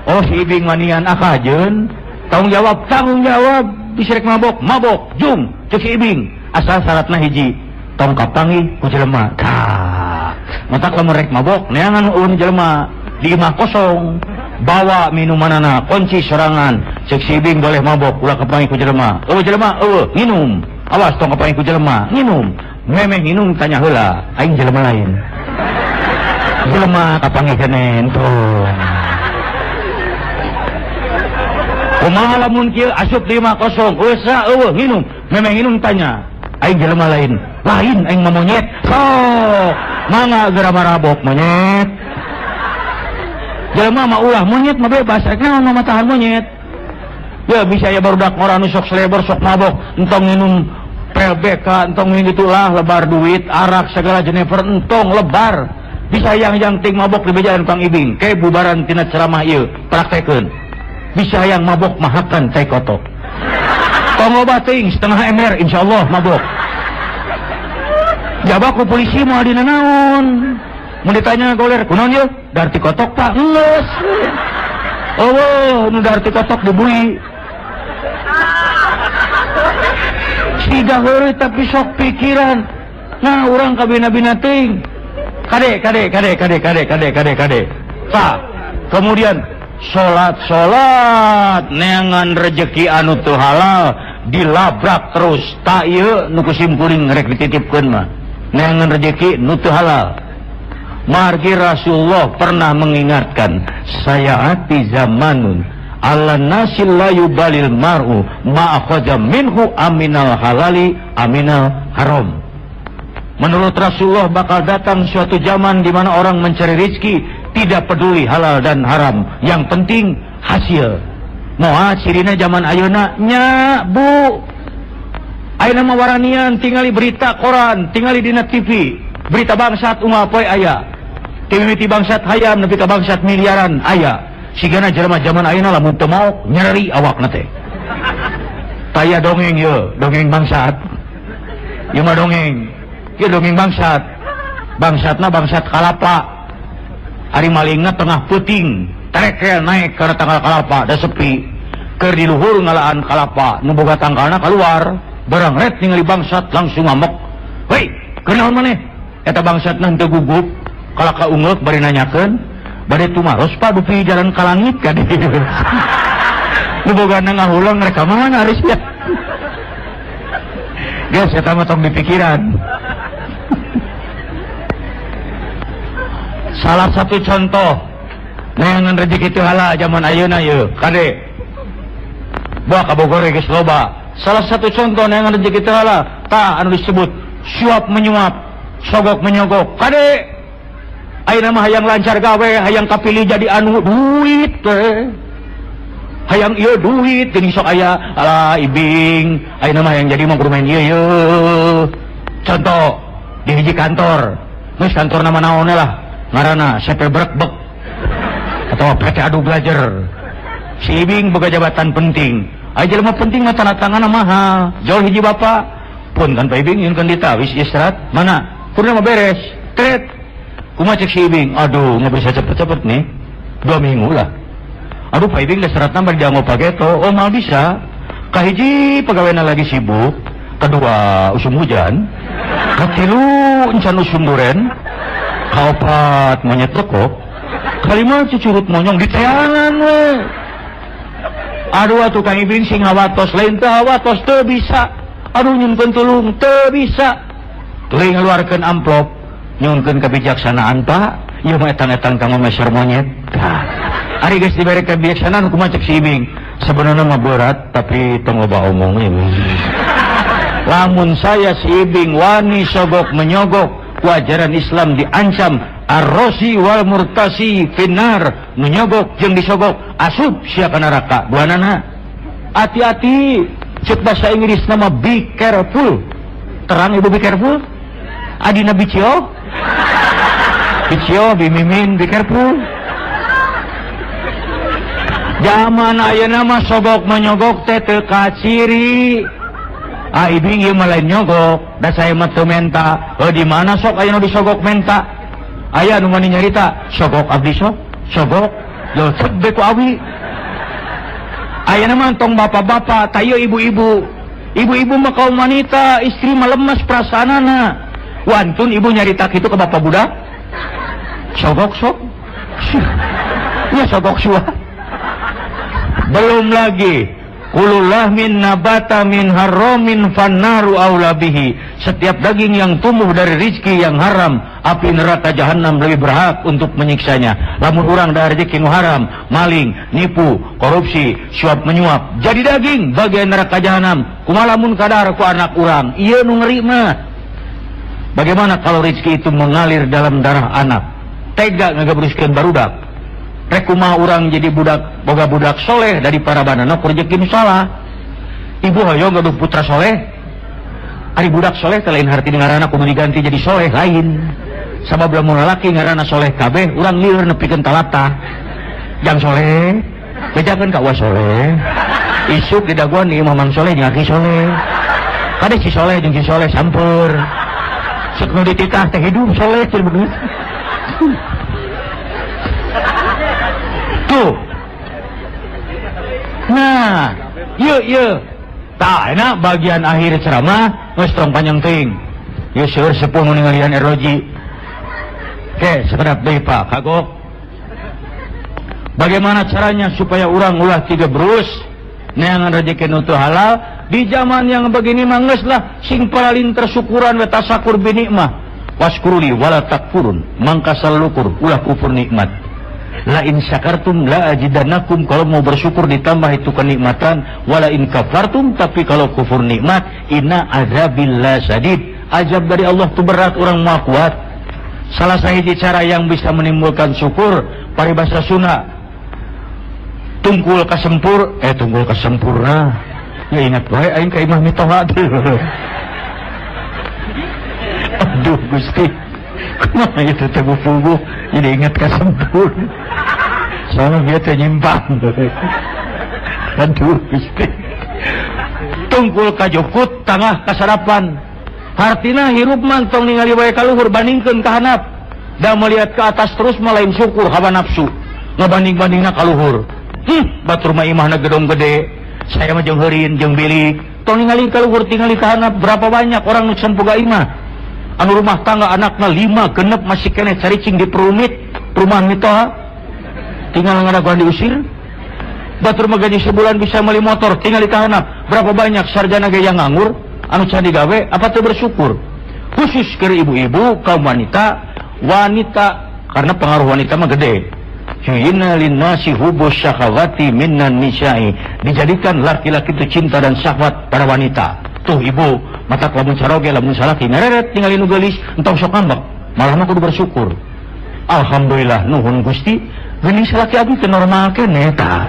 Oh si Ibing manian akajeun tanggung jawab bisa rek mabok jung cek si Ibing asal syaratna hiji tong kapangi ku jelema tah mata lamun rek mabok neangan ulun jelema di imah kosong bawa minumanana kunci sorangan cek si Ibing boleh mabok ulah kapangi ku jelema jelema nginum. Awas tong kapangi ku jelema nginum memeh nginum tanya heula aing jelema lain jelema kapangi keneh tong kumaha lamun kieu asup di imah kosong eusa nginum memeh nginum tanya aing jelema lain aing mah monyet sok mangga geura marabok monyet jelema mah ulah monyet mah bebas rek naon mah tahan monyet. Ya bisa ya barudak orang nu sok selebor sok mabok entong minum PLBK entong minum itulah lebar duit arak segala jenever entong lebar bisa yang ting mabok di bejaan Kang Ibing ke bubaran tina ceramah ieu praktekeun bisa yang mabok mahakan teh kotok tong loba ting setengah ember insyaallah mabok jaba ku polisi moal dina naon mun ditanya goler kunaon ieu darti kotok Pak geus nu darti kotok dibui siga heureuy tapi sok pikiran nah urang kabina-bina teuing kade sa Kemudian salat neangan rezeki anu teu halal dilabrak terus. Tak ieu nu kusim kuring rek dititipkeun mah. Neangan rezeki nu teu halal. Margi Rasulullah pernah mengingatkan, sayati zamanun ala nasil la yubalil mar'u ma akhadha minhu aminal halali aminal haram. Menurut Rasulullah bakal datang suatu zaman di mana orang mencari rezeki tidak peduli halal dan haram, yang penting hasil. Moal cirina zaman ayeuna nya Bu. Ayeuna mah waranian tingali berita koran, tingali dina TV, berita bangsat umal poe aya. Timiti bangsat hayam nepi ka bangsat miliaran aya. Sigana jelema zaman ayeuna lamun teu mau nyeri awakna teh. Taya dongeng ye, dongeng bangsat. Ieu mah dongeng. Ieu dongeng bangsat. Bangsatna bangsat kalapa. Ari malingna tengah peuting, terekel naik kana tanggal kalapa da sepi. Keur di luhur ngalaan kalapa, nu boga tangkalna keluar, barang ret ningali bangsat langsung ngamuk. "Hei, kunaon maneh?" Eta bangsatna henteu gugup. Kalaka ungeuk bari nanyakeun, bade tumaros pa dupi jalan ka langit ka dieu. Nu bogana ngahulang rek ka mana arisnya. Geus eta mah tong dipikiran. Salah satu contoh neangan rezeki teu halal zaman ayeuna ieu kade. Buah ka Bogor geus loba. Salah satu contoh neangan rezeki teu halal tah anu disebut suap menyuap, sogok menyogok. Kade ayeuna mah hayang lancar gawe, hayang kapilih jadi anu duit teh. Hayang ieu duit geuning sok aya alah ibing, ayeuna mah hayang jadi mah kudu main ieu. Contoh di hiji kantor, geus kantorna mah naon lah, ngaranna CP Brekbek atau PT Adu Belajar. Si ibing boga jabatan penting. Aya jelema penting mah tanda tanganna mahal. Jauh hiji bapak, pun kan Pak Ibing nyieunkeun dita wis istirahat, mana? Kurna mah beres. Tret. Kumaha cek si Ibing, aduh nggak bisa cepet-cepet nih 2 minggu lah. Aduh Pak Ibing syaratna bari dianggo pageto. Oh mal bisa. Kahiji pegawena lagi sibuk, kedua usum hujan, katilu encan usum duren, kaopat monyet lekok, kalima cucurut monyong di teangan we. Aduh atuh Kang Ibing sing ngawatos lain teu hawatos teu bisa. Aduh nyunkeun tulung teu bisa. Tuluy ngaluarkeun amplop nyunkeun kebijaksanaan Pak, ieu mah etan-etan kanggo meser monyet. Ari geus dibere kebijaksanaan kumaha cek si Ibing, sebenarnya mah berat tapi tong loba omong we. Lamun saya si Ibing wani sogok menyogok, wajaran Islam diancam arrosi wal murtasi finnar, nu nyogok jeung disogok asup sia ka neraka duanana. Hati-hati, cek bahasa Inggris nama be careful. Terang Ibu be careful? Adina bicio? Bicio, bimimin, be careful. Zaman ayeuna mah sogok menyogok teh teu kaciri. Ibing ieu mah lain nyogok, da saya mah teu menta. Di mana sok aya nu disogok menta? Aya nu mani nyarita, sogok abdi sok, sogok. Lho cek ku awi. Ayeuna mah tong bapak-bapak, tayo ibu-ibu. Ibu-ibu mah kaum wanita, istri mah lemes perasaanana. Wantun ibu nyarita kitu ke bapak budak. Sogok sok. Ya sogok sua. Belum lagi kullu lahmin nabata min haramin fannaru aula bihi. Setiap daging yang tumbuh dari rizki yang haram, api neraka jahanam lebih berhak untuk menyiksanya. Lamun urang dari rezeki nu haram, maling, nipu, korupsi, suap menyuap, jadi daging bagian neraka jahanam. Kumaha lamun kadar ku anak urang, ieu nu ngeri mah. Bagaimana kalau rezeki itu mengalir dalam darah anak? Tega ngagabruskeun barudak. Rek kumaha urang jadi budak, boga budak soleh dari para banana ku rezeki nu salah. Ibu hoyong gaduh putra soleh. Ari budak soleh teh lain harti ngaranna kudu diganti jadi soleh lain. Sabab lamun lalaki ngaranna soleh kabeh, urang lieur nepikeun talata. Jang soleh, bejakeun ka wa soleh. Isuk di daguan di mamang soleh jeung aki soleh. Kade si soleh jeung si soleh sampeur. Sok nu dititah teh hidup soleh cil bener. Tuh. Nah, yeuh. Tah enak bagian akhir ceramah geus tong panjang teuing. Ieu seueur sepuh nu ningalian eroji. Oke, sekedap deui Pak Kagok. Bagaimana caranya supaya orang ulah tiga berus neangan rezeki nu teu halal di zaman yang begini mah geus lah sing paling tersyukuran we tasakur bi nikmah waskuruli wala takfurun mangka salukur ulah kufur nikmat la in syakartum la ajidannakum kalau mau bersyukur ditambah itu kenikmatan wala in kafartum tapi kalau kufur nikmat inna azabillah sadid azab dari Allah tu berat orang mau kuat. Salah sahiji cara yang bisa menimbulkan syukur paribasa Sunda tunggul kasempurna ya ingat wae aing ka imah mitoha aduh Gusti kumaha itu teh bubuh jadi ingat kasempurna soalnya dia teh nyimpang aduh Gusti tunggul kajukut tengah kasarapan artina hirup mantong ningali wae kaluhur bandingkeun ka handap da melihat ke atas terus malain syukur hawa nafsu ngabanding-bandingna kaluhur. Batur mah imahna gedong gede saya mah jeung heureun jeung bilik tong ningali kaluhur tingali ka handap berapa banyak orang nu sampoga imah anu rumah tangga anakna 5 genep masih kene caricing di perumit perumahan mitoha tinggal ngadaguan diusir. Batur mah gaji sebulan bisa meuli motor tingali ka handap berapa banyak sarjana gaya nganggur anu can digawe apa teu bersyukur khusus ke ibu-ibu kaum wanita karena pengaruh wanita mah gede. Hina linnasi hubus syahawati minnan nisa'i dijadikan laki-laki itu cinta dan syahwat pada wanita. Tuh ibu mata lamun saroge lamun salaki ngareret tinggalin nu geulis entong sok ngambek malah mah kudu bersyukur. Alhamdulillah nuhun Gusti geuning salaki abdi teu normal keneh ta.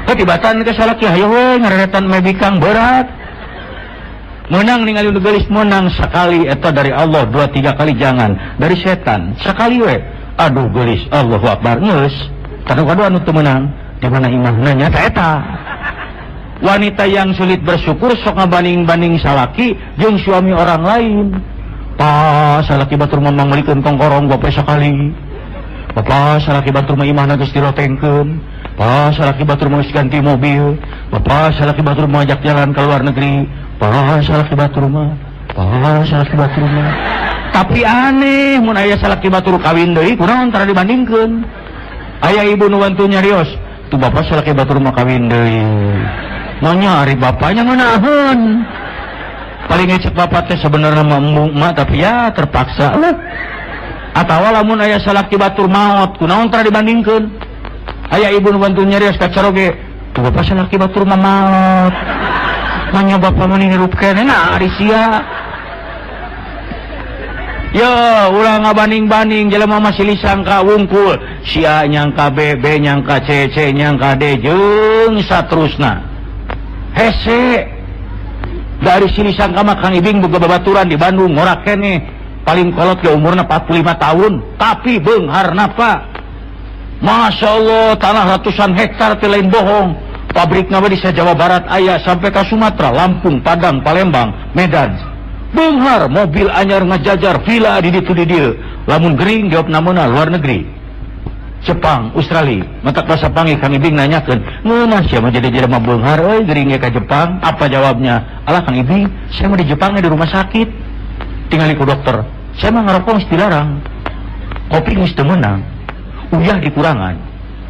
Ketibatan ke salaki hayo we ngareretan mebikang berat. Menang ningali nu geulis menang sekali eta dari Allah 2-3 kali jangan dari setan sekali we. Aduh gelis Allahu Akbar geus kadu-kadu anu teu meunang di mana imahna nya eta wanita yang sulit bersyukur sok ngabanding-banding salaki jeung suami orang lain pas salaki batur mamang meulikeun kongkorong gope sakali pas salaki batur mah imahna geus dirotengkeun pas salaki batur mah geus ganti mobil pas salaki batur mah ajak jalan ke luar negeri pas salaki batur mah tapi aneh mun aya salaki batur kawin deui kunaon tara dibandingkeun aya ibu nu wantu nyarios tu bapak salaki batur mah kawin deui nya ari bapaknya ngeunaheun paling ngecek bapak teh sebenarnya mah tapi ya terpaksa lah atawa lamun aya salaki batur maot kunaon tara dibandingkeun aya ibu nu wantu nyarios ka caroge tu bapak salaki batur mah maot nya bapak mah hirup keneh nah ari sia. Yo, ulah ngabanding-banding jelema masih lisangka wungkul, si A nyangka B, B nyangka C, C nyangka D, jeung saterusna. Hese. Dari sini sangka mah Kang Ibing boga babaturan di Bandung ngorak keneh. Paling kolot ge umurna 45 tahun, tapi beungharna Pak. Masya Allah, tanah ratusan hektar teh lain bohong. Pabrikna mah di Jawa Barat aya sampai ke Sumatera, Lampung, Padang, Palembang, Medan. Beunghar mobil anyar ngajajar villa di ditu di dieu lamun gering jawab namana luar negeri Jepang Australia mata bahasa panggil Kang Ibing nanyakeun ngeunah sia mah jadi jelema beunghar euy gering ka Jepang apa jawabnya alah Kang Ibing saya mah di Jepang di rumah sakit tingali ku dokter saya mah ngarokok mesti dilarang kopi mesti menang uyah dikurangan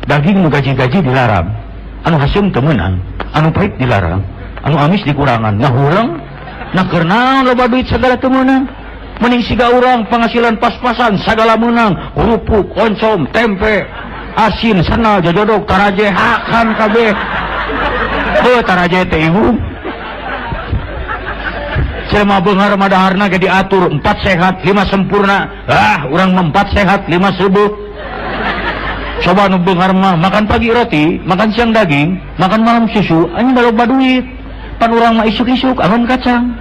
daging nu gaji-gaji dilarang anu haseum teu meunang anu pahit dilarang anu amis dikurangan ngahurang nah karena loba duit segala teu meunang mending siga urang penghasilan pas-pasan segala meunang kerupuk oncom tempe asin senal jojodog taraje hakan kabeh heuh taraje teh ibu jelema beunghar mah daharna ge diatur 4 sehat 5 sempurna urang mah 4 sehat 5 seubeuh coba nu beunghar mah makan pagi roti makan siang daging makan malam susu anjing loba duit pan urang mah isuk-isuk angon kacang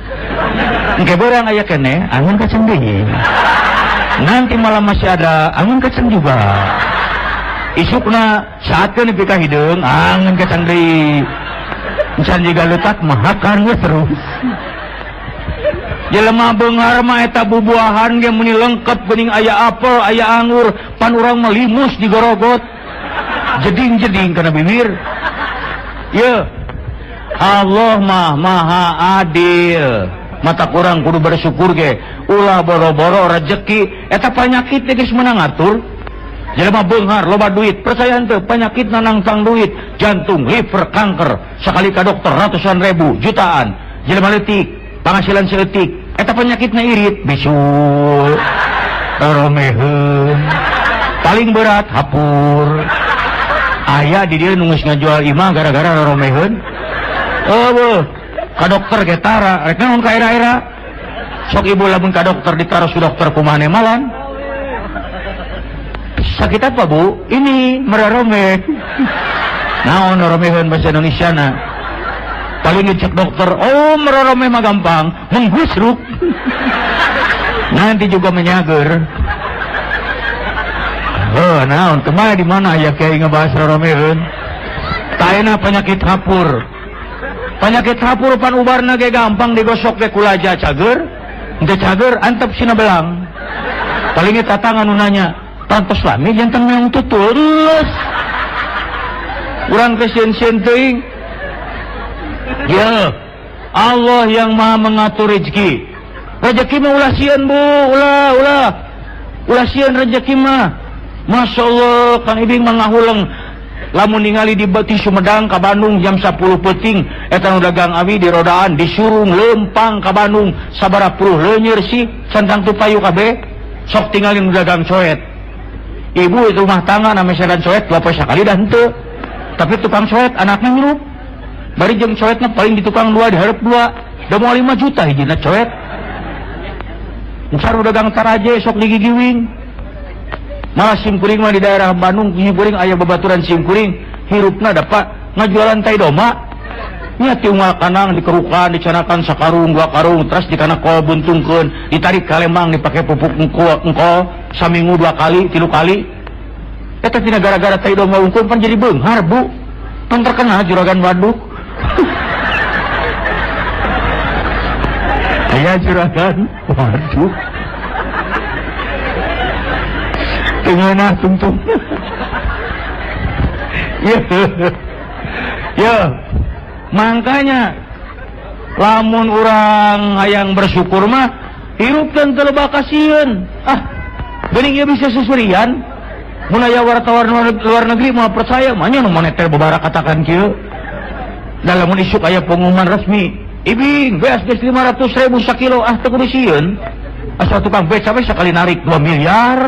engke beurang aya keneh angon kacang dingin nanti malam masih ada angon kacang juga isukna saatkeun nepi ka hideung angon kacang deui encan jiga leutak mah hakan we terus jelema beunghar mah eta bubuahan ge muni lengkep geuning aya apel aya anggur pan urang mah limus digorogot jeding-jeding kana bibir ye Allah mah maha adil mata kurang kudu bersyukur ge ulah boro-boro rezeki eta panyakit geus meunang atur jelema beunghar loba duit, percaya henteu penyakitna nangtang duit, jantung, liver, kanker, sakali ka dokter ratusan ribu, jutaan. Jelema leutik, penghasilan seeutik, eta penyakitna irit, bisul, romeheun. Paling berat hapur. Aya di dieu nu geus ngajual imah gara-gara romeheun. Eueuh, ka dokter ge tara, rek naon ka era-era. Sok ibu lamun ka dokter ditaros ku dokter kumaha malan. Sakit apa bu? Ini merarome. Naon romeheun bahasa Indonesia na? Paling ngecek dokter, oh merarome mah gampang, menghusruk. Nanti juga menyager. Oh naon, kemana di mana ya kayak ngebahas romeheun? Taena penyakit hapur. Penyakit hapur pan ubarna ge gampang digosok ge kulaja cager. Henteu cager antep sina belang. Paling eta tangan nu nanya, "Tantos lami jantan meong tutulus." Urang kesieun-sieun teuing. Ya, Allah yang Maha mengatur rezeki. Rezeki mah ulah sieun bu, ulah sieun rezeki mah. Masya Allah, Kang Ibing mah ngahuleng. Lamun ningali di Beti Sumedang ka Bandung jam 10 peuting, eta nu dagang abi di rodaan disuruh lempang ka Bandung sabaraha puluh leunyeur sih centang tu payu kabeh. Sok tinggalin nu dagang coet. Ibu itu rumah tangga namanya sedan coet 2 poe sakali dah henteu. Tapi tukang coet anaknya ngirup. Bari jeung coetna paling di tukang 2 dihareup 2. Da moal 5 juta hijina coet. Encar dagang taraje sok digigiwing. Malah simkuring mah di daerah Bandung, simkuring aya babaturan simkuring, hirupna dapat ngajualan tai doma. Nya tiunggal kanang dikerukan, dicanakan sakarung 2 karung, terus dikana kol buntungkeun, ditarik ka Lembang dipake pupuk engkol saminggu 2 kali, 3 kali. Eta tina gara-gara tai doma unggul pan jadi beunghar, Bu. Pan terkenal juragan waduk. Aya juragan waduk. Tengah tuntung. Ya, makanya lamun orang hayang bersyukur mah hirupkeun teu loba kasieun. Geuning ieu bisa susurian. Mun aya wartawan luar negeri mau percaya mah nya nu moneter babara katakan kieu. Dalam isuk aya pengumuman resmi, Ibing beas geus 500.000 sakilo teu kudu sieun. Asal tukang beca we sakali narik 2 miliar.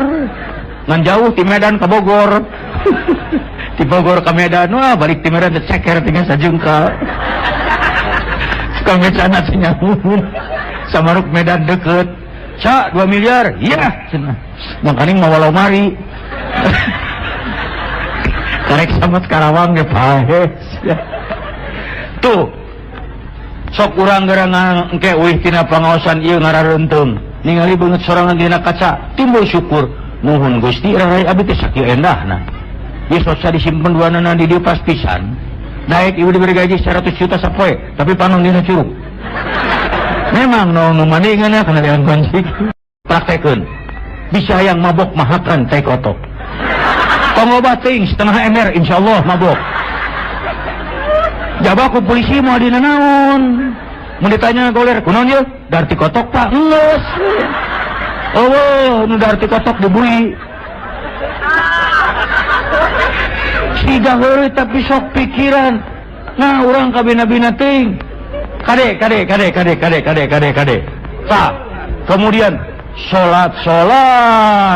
Ngan jauh ti Medan ke Bogor. Ti Bogor ke Medan, wah balik ti Medan ceker tinggal sajengkal. Tukang beca anak senyamun. Samaruk Medan deket. Ca 2 miliar, iya cenah. Mangkaning mau walau mari. Karek samet Karawang ge pahe. Tuh. Sok urang gerangan engke euih tina pangaosan ieu ngarareunteung. Ningali beungeut sorangan dina kaca, timbul syukur. Nuhun Gusti rarai abdi teh sakieu endahna. Ieu sosa disimpen duanana di dieu pas pisan. Daek ibu diberi gaji 100 juta sapoe, tapi panon dina curug. Memang nu mandinganna kana dengan kunci. Praktekeun. Bisa yang mabok mahakan teh kotok. Pengobat teuing setengah ember insyaallah mabok. Jaba ku polisi moal dina naon? Mun ditanya goler, kunaon ieu? Darti kotok Pak. Geus. Oh, nu darti kotok dibui. Siga heureuy tapi sok pikiran. Nah, urang kabina-bina teuing. Kade. Tah, kemudian salat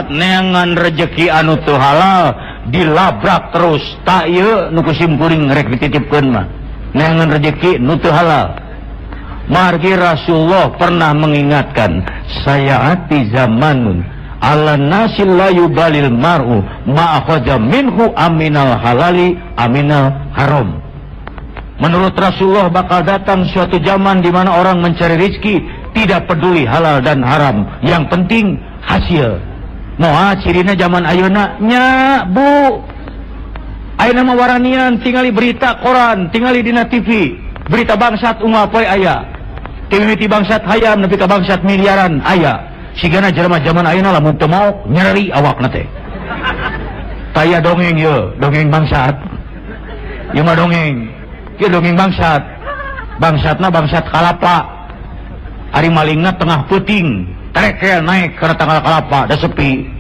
neangan rezeki anu teu halal dilabrak terus. Tak ieu nu kusimkuring rek dititipkeun mah. Neangan rezeki nu teu halal. Margi Rasulullah pernah mengingatkan, sayati zamanun ala nasil la yubalil mar'u ma'akhaja minhu aminal halali aminal haram. Menurut Rasulullah bakal datang suatu zaman di mana orang mencari rezeki tidak peduli halal dan haram, yang penting hasil. Moha cirina zaman ayeuna nya Bu. Ayeuna mah waranian tingali berita koran, tingali dina TV, berita bangsat unggal poe aya. Timiti bangsat hayam nepi ka bangsat miliaran aya. Sigana jelema zaman ayeuna lamun teu mau nyeri awakna teh. Taya dongeng ieu, dongeng bangsat. Ieu mah dongeng. Ieu dongeng bangsat. Bangsatna bangsat kalapa. Ari malingna tengah peuting, terekel naik kana tanggal kalapa da sepi.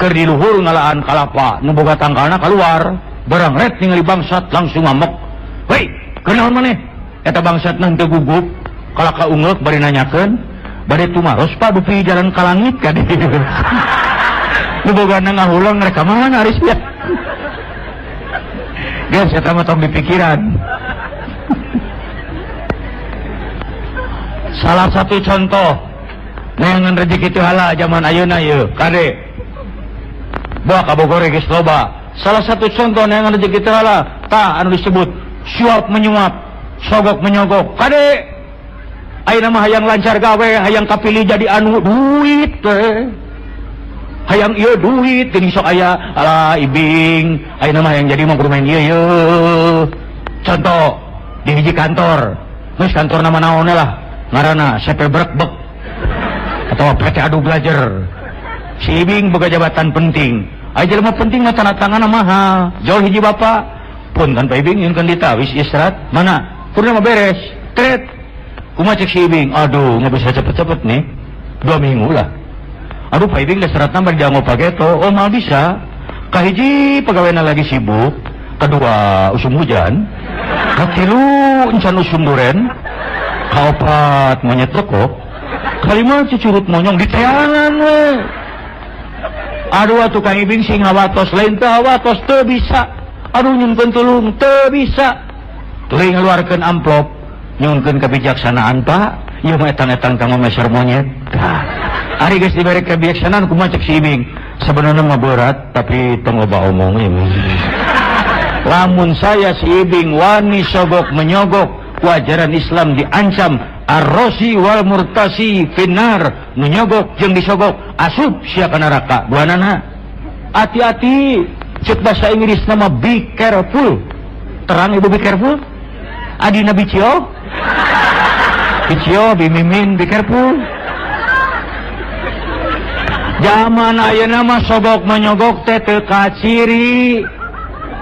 keur di luhur ngalaan kalapa nu boga tangkalna keluar barang ret ningali bangsat langsung ngamuk. Wei kenaon maneh eta bangsatna teu gugup kalaka ungeuk bari nanyakeun bade tumaros Pak dupi jalan ka langit ka dieu nu bogana ngahulang rek ka mana aris ya geus eta mah tong dipikiran. Salah satu contoh neangan rezeki teu hala zaman ayeuna ieu kade bawa ka Bogor geus loba. Salah satu contoh neangan rezeki teu hala tah anu disebut suap menyuap sogok menyogok kade ayeuna mah hayang lancar gawe hayang kapilih jadi anu duit teh hayang ieu duit geuning sok aya alah ibing ayeuna mah hayang jadi mah kudu main ieu. Contoh di hiji kantor geus kantor nama naon lah ngaranna CP Brekbek atau PT Adu Belajar. Si ibing boga jabatan penting aya jelema penting mah tanda tanganna mahal jauh hiji bapak pun kan Pak Ibing nyunkeun dita wis istirahat mana kurna mah beres tret kumaha cek si ibing aduh nggak bisa cepet-cepet nih 2 minggu lah aduh Pak Ibing istirahat nambah dianggo pageto oh mal bisa kahiji pegawena lagi sibuk kedua usum hujan katilu encan usum duren kaopat monyet lekok kalima cucurut monyong di teangan we aduh atuh Kang Ibing sing ngawatos lain teu awatos teu bisa aduh nyunkeun tulung teu bisa tuluy ngaluarkeun amplop nyunkeun kebijaksanaan Pak ieu mah etan-etan kang meser monyet tah ari geus dibere kebijaksanaan kumaha cek si Ibing sebenarnya mah berat tapi tong loba omong lamun saya si Ibing wani sogok menyogok ajaran Islam diancam arrosi wal murtasi finar nu nyogok jeung disogok asup sia ka neraka duanana. Hati-hati cek bahasa Inggris nama be careful terang ibu be careful adina bicio bimimin be careful zaman ayeuna mah sogok menyogok teh teu kaciri.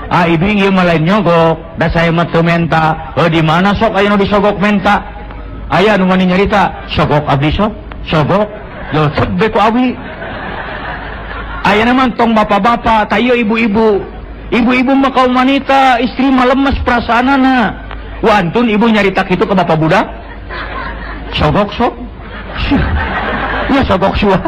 Ibing ieu mah lain nyogok da saya mah teu menta di mana sok aya nu disogok menta aya nu mani nyarita sogok abdi sok sogok yo cek ku abi ayeuna mah tong bapak-bapak tah ieu ibu-ibu mah kaum wanita istri mah lemes perasaanana wantun ibu nyarita kitu ke bapak budak sogok sok ya sogok sua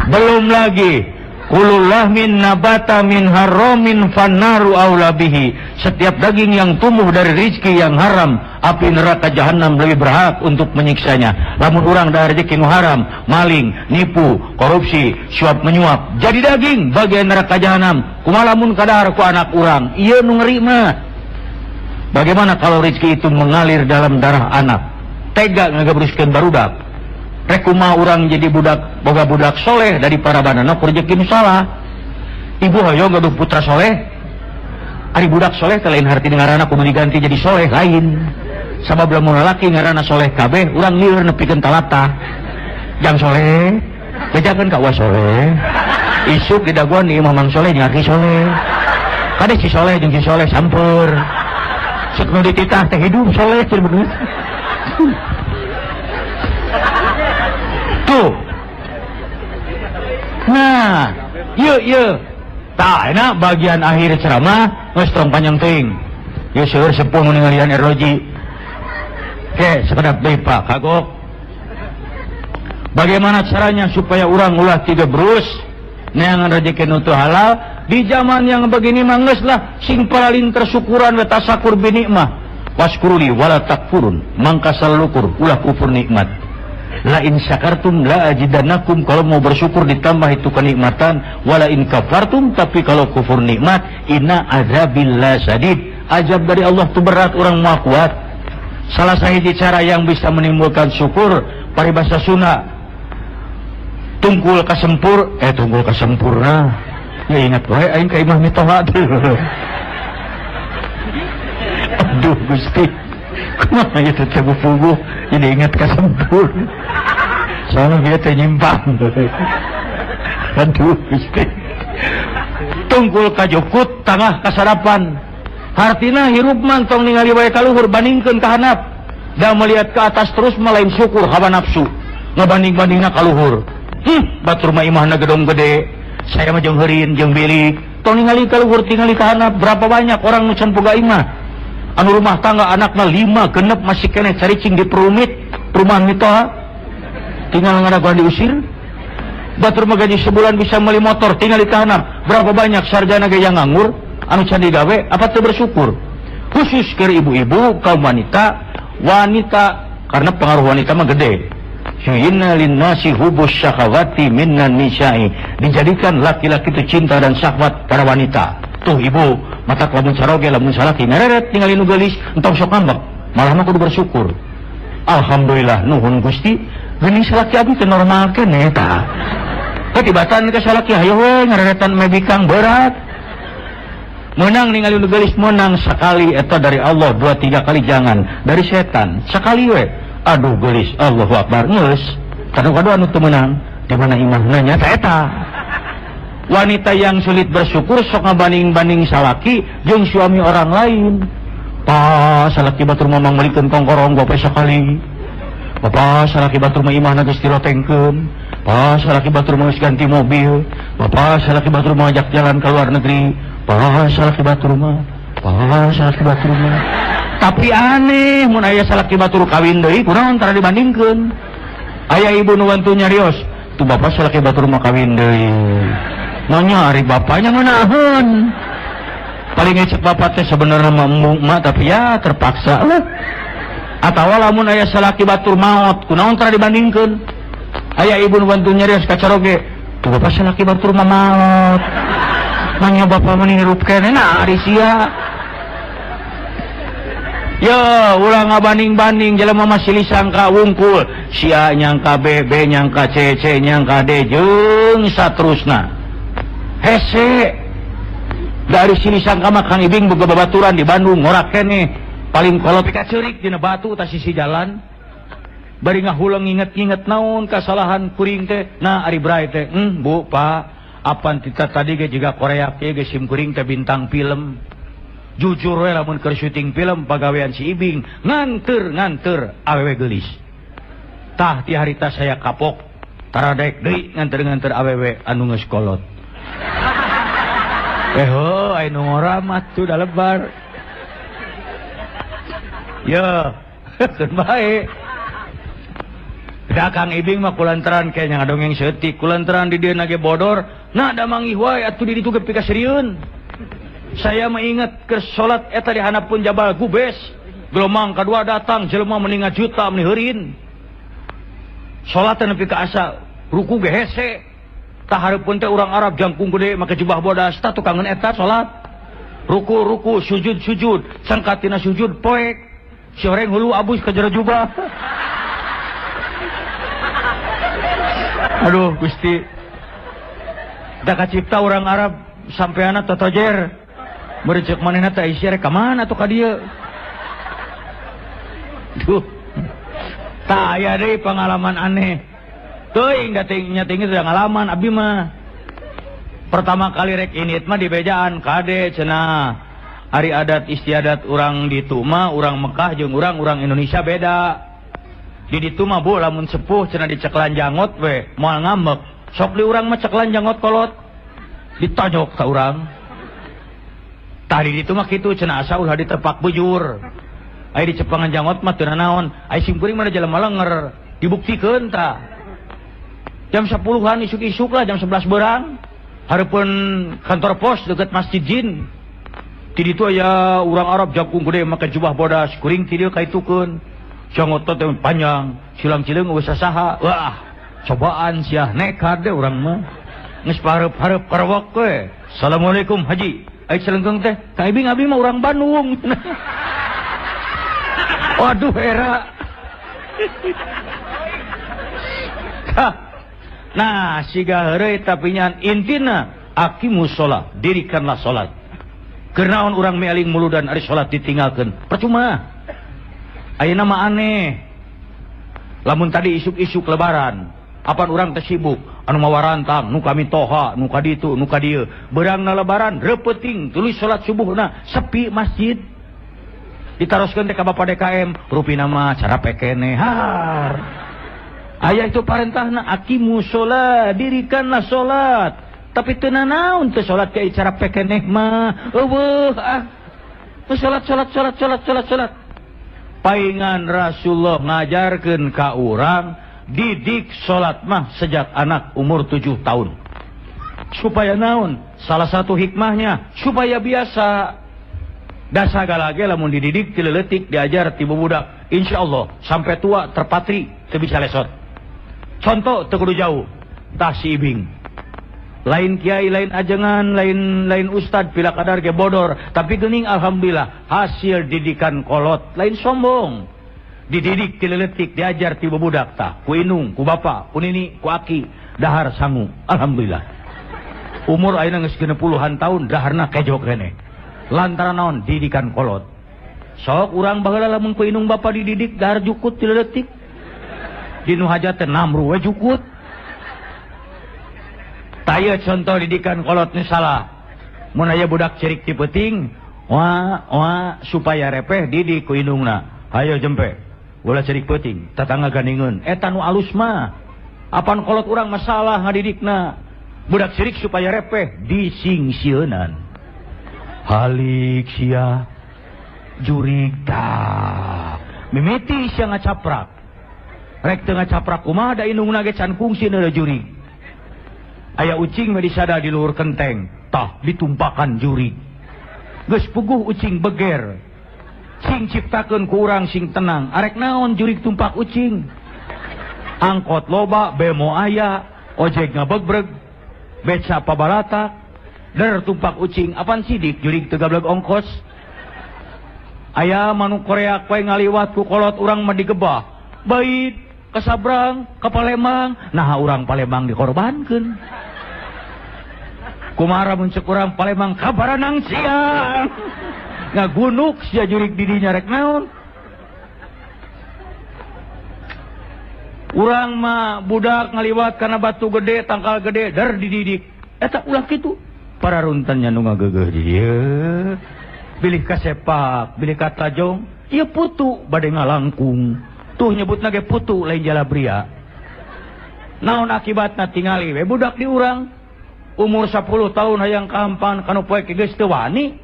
belum lagi kullu lahmin nabata min haramin fannaru aula bihi. Setiap daging yang tumbuh dari rezeki yang haram, api neraka jahanam lebih berhak untuk menyiksanya. Lamun urang dari rezeki nu haram, maling, nipu, korupsi, suap menyuap, jadi daging bagian neraka jahanam. Kumaha lamun kadar ku anak urang, ieu nu ngeri mah. Bagaimana kalau rezeki itu mengalir dalam darah anak? Tega ngagabruskeun barudak. Rek kumaha urang jadi budak boga budak soleh dari para bandana ku rezeki nu salah. Ibu hoyong gaduh putra soleh. Ari budak soleh teh lain harti ngaranna kudu diganti jadi soleh lain. Sabab lamun lalaki ngaranna soleh kabeh urang lieur nepikeun talata. Jang soleh, bejakeun ka wa soleh. Isuk di daguan ieu mamang soleh jeung aki soleh. Kade si soleh jeung si soleh sampeur. Ceuk nu dititah teh hidup soleh teh bener. Tuh. Nah, yuk. Tak enak bagian akhir ceramah, geus tong panjang teuing. Yeuh seueur sepuh nu ningalian ROJ. Oke, sekedap deui Pak kagok. Bagaimana caranya supaya urang ulah tiga berus neangan rezeki nu teu halal di zaman yang begini mah geus lah sing paling tersyukuran we tasakur bi nikmah. Waskuruli wala takfurun, mangka salukur ulah kufur nikmat. La in syakartum la ajidannakum, kalau mau bersyukur ditambah itu kenikmatan. Wala in kafartum, tapi kalau kufur nikmat, inna azabillah sadid, azab dari Allah itu berat, orang mau kuat. Salah sahiji cara yang bisa menimbulkan syukur paribasa Sunda tungkul kasempurna. Ya ingat wae aing ka imah mitoha. Aduh Gusti, kumaha ieu teh bubuh jadi ingat kasempur. Soalnya dia teh nyimpang. Aduh Gusti. Tungkul kajukut tangah kasarapan. Hartina hirup mantong ningali wae ka luhur bandingkeun ka handap. Da melihat ke atas terus malain syukur hawa nafsu. Ngabanding-bandingna ka luhur. batur mah imahna gedong gede. Saya mah jeung heureun jeung bilik. Tong ningali kaluhur tingali ka handap berapa banyak orang nu can boga imah. Anu rumah tangga anakna 5 genep masih keneh caricing di perumit perumahan mitoha. Tinggal ngadaguan diusir. Batur mah gaji sebulan bisa beli motor tingali ka handap. Berapa banyak sarjana ge yang nganggur anu can digawe apa teu bersyukur. Khusus ke ibu-ibu kaum wanita karena pengaruh wanita mah gede. Syu'inna linnasi hubus syahawati minnan nisa'i. Dijadikan laki-laki itu cinta dan syahwat pada wanita. Tuh ibu, mata lamun saroge lamun salaki ngereret tinggalin nu geulis entong sok ngambek. Malah mah kudu bersyukur. Alhamdulillah nuhun Gusti, geuning salaki abdi teh normal keneh tah. Ketibatan ke salaki hayo we ngereretan mebikang berat. Menang ningali nu geulis menang sekali eta dari Allah, 2-3 kali jangan dari setan. Sekali we. Aduh geulis Allahu Akbar geus. Kadu-kadu anu teu meunang di mana imahna nya eta. Wanita yang sulit bersyukur sok ngabanding-banding salaki jeung suami orang lain. Pa salaki batur mamang melikeun kongkorong gope sakali. Bapak salaki batur mah imahna geus dirotengkeun. Pa salaki batur mah geus ganti mobil. Bapak salaki batur mah ajak jalan ke luar negeri. Pa salaki batur mah. Tapi aneh mun aya salaki batur kawin deui kunaon tara dibandingkeun. Aya ibu nu wantu nyarios, tuh bapak salaki batur mah kawin deui. Nanya ari bapaknya ngeunaheun. Paling ngecek bapak teh sebenarnya mah tapi ya terpaksa lah. Atawa lamun aya salaki batur maot kunaon tara dibandingkeun. Aya ibu nu wantu nyarios kacaroge, tuh bapak salaki batur mah maot. Nanya bapak mah hirup keneh na ari sia. Ya, ulah ngabanding-banding jelema masih lisangka wungkul, sia nyangka B, B nyangka C, C nyangka D, jeung saterusna. Hese. Dari sini sangka mah Kang Ibing boga babaturan di Bandung ngorak keneh. Paling kolot pika ceurik dina batu tah sisi jalan. Bari ngahulang inget-inget naon kasalahan kuring teh. Nah, ari bray teh, Bu, Pak, apan tita tadi ge jiga Korea ge sim kuring teh bintang film. Jujur we lamun keur syuting film pagawean si Ibing nganter awewe geulis. Tah ti harita saya kapok taradek deui nganter awewe anu geus kolot. Aya nu ngoramat tuh da lebar. Ya, keun bae. Da Kang Ibing mah kulantaran kayaknya ngadongeng seutik, kulantaran di dieu ge bodor, nah da mangih wae atuh di ditu ge pika serieun. Saya mengingat ke sholat eta di hanapun Jabal Gubes. Gelombang kedua datang jelema meningat juta meniheurin. Sholat nepi ka asa ruku ge hese. Tah hareupeun teh urang Arab jangkung gede make jubah bodas tah tukangeun eta sholat. Ruku sujud sangkatina sujud poek. Si horeng hulu abus ka jero jubah. Aduh Gusti. Da kacipta urang Arab sampeana totojer. Merecek manehna teh isyare ka mana atuh ka dieu. Duh. Tah aya deui pengalaman aneh. Teuing da tingnya ngalaman abdi mah. Pertama kali rek init mah di bejaan kade cenah. Ari adat istiadat urang ditu mah urang Mekah jeung urang Indonesia beda. Di ditu mah Bu lamun sepuh cenah diceklan jangot we moal ngambek. Sok di urang mah ceklan jangot kolot. Ditojok ka urang. Tadi itu mah kitu cenah asa ulah ditepak bujur. Ai di cepangan jangot mah teu naon. Ai sim kuring mah jelema lenger. Dibuktikeun tah. Jam 10-an isuk-isuk lah jam 11 beurang. Hareupeun kantor pos dekat Masjid Jin. Di ditu aya urang Arab jangkung gede make jubah bodas. Kuring ti dieu kaitukeun. Jangot teh panjang, silang-cileung geus saha. Wah, cobaan sia nekat deh urang mah. Geus pareup-hareup karewak we. Assalamualaikum Haji. Ai celenggeng teh, Kang Ibing abi mah urang Bandung. Waduh era. Nah, siga heureuy tapi nyan intina aqimus shalah, dirikanlah salat. Kenaon urang mealing muludan ari salat ditinggalkeun. Percuma. Ayeuna mah aneh. Lamun tadi isuk-isuk lebaran, apan urang teh sibuk anu mawarantang nu kami toha nu ka ditu nu ka dieu beurangna lebaran repeuting tuluy salat subuhna sepi masjid ditaroskeun teh ka Bapak DKM rupina mah cara pekene har Aya itu perintahna aqimu sholat, dirikanlah sholat. Tapi teu naon teu sholat ke cara pekeneh mah. Eueuh sholat. Paingan Rasulullah ngajarkeun ka urang didik sholat mah sejak anak umur 7 tahun. Supaya naon? Salah satu hikmahnya supaya biasa. Dasa galage lamun dididik ti leutik diajar ti budak, insyaallah sampai tua terpatri teu bisa lesot. Contoh teu kudu jauh. Tah si ibing. Lain kiai, lain ajengan, lain ustad pila kadar ge bodor, tapi geuning alhamdulillah hasil didikan kolot, lain sombong. Dididik ti leutik diajar ti budak tah, ku inung, ku bapa, ku nini, ku aki, dahar sangu. Alhamdulillah. Umur ayeuna geus 60-an tahun daharna kejo keneh. Lantaran naon didikan kolot. Sok urang baheula lamun ku inung bapa dididik dahar jukut ti leutik. Dinu hajat namru we jukut. Taya contoh didikan kolot nu salah. Mun aya budak cerik ti peuting, wah supaya repeh didik ku indungna. Hayo jempe. Ulah cerik peuting, tatangga gandingeun. Eta nu alus mah. Apan kolot urang masalah ngadidikna. Budak cerik supaya repeh disingsieunan. Halik sia jurig tah. Mimiti sia ngacaprak. Rek teu ngacaprak kumaha da indungna ge can kungsi na jurig. Aya ucing mah disada di luhur kenteng, tah ditumpakan jurig. Geus puguh ucing beger. Sing ciptakeun ku urang sing tenang, arek naon jurig tumpak ucing. Angkot loba, bemo aya, ojek ngabegreg, beca pabalatak, der tumpak ucing, apaan sidik jurig teu gablek ongkos. Aya manuk Korea koe ngaliwat ku kolot urang mah digebah. Bait ka Sabrang, ka Palembang, nah urang Palembang dikorbankeun. Kumara muncul urang Palembang kabaranang siang. Ngagunuk sia jurig didinya rek naon. Urang mah budak ngaliwat kana batu gede, tangkal gede, der dididik. Eta ulah kitu. Para runtannya nu ngageugeuh di dieu. Bilih ka sepak, bilih ka tajong, ieu putu bade ngalangkung. Tuh nyebutna ge putu lain jalabria. Naon akibatna tingali we budak di urang. Umur 10 tahun hayang kahampan kanu poe ke geus teu wani.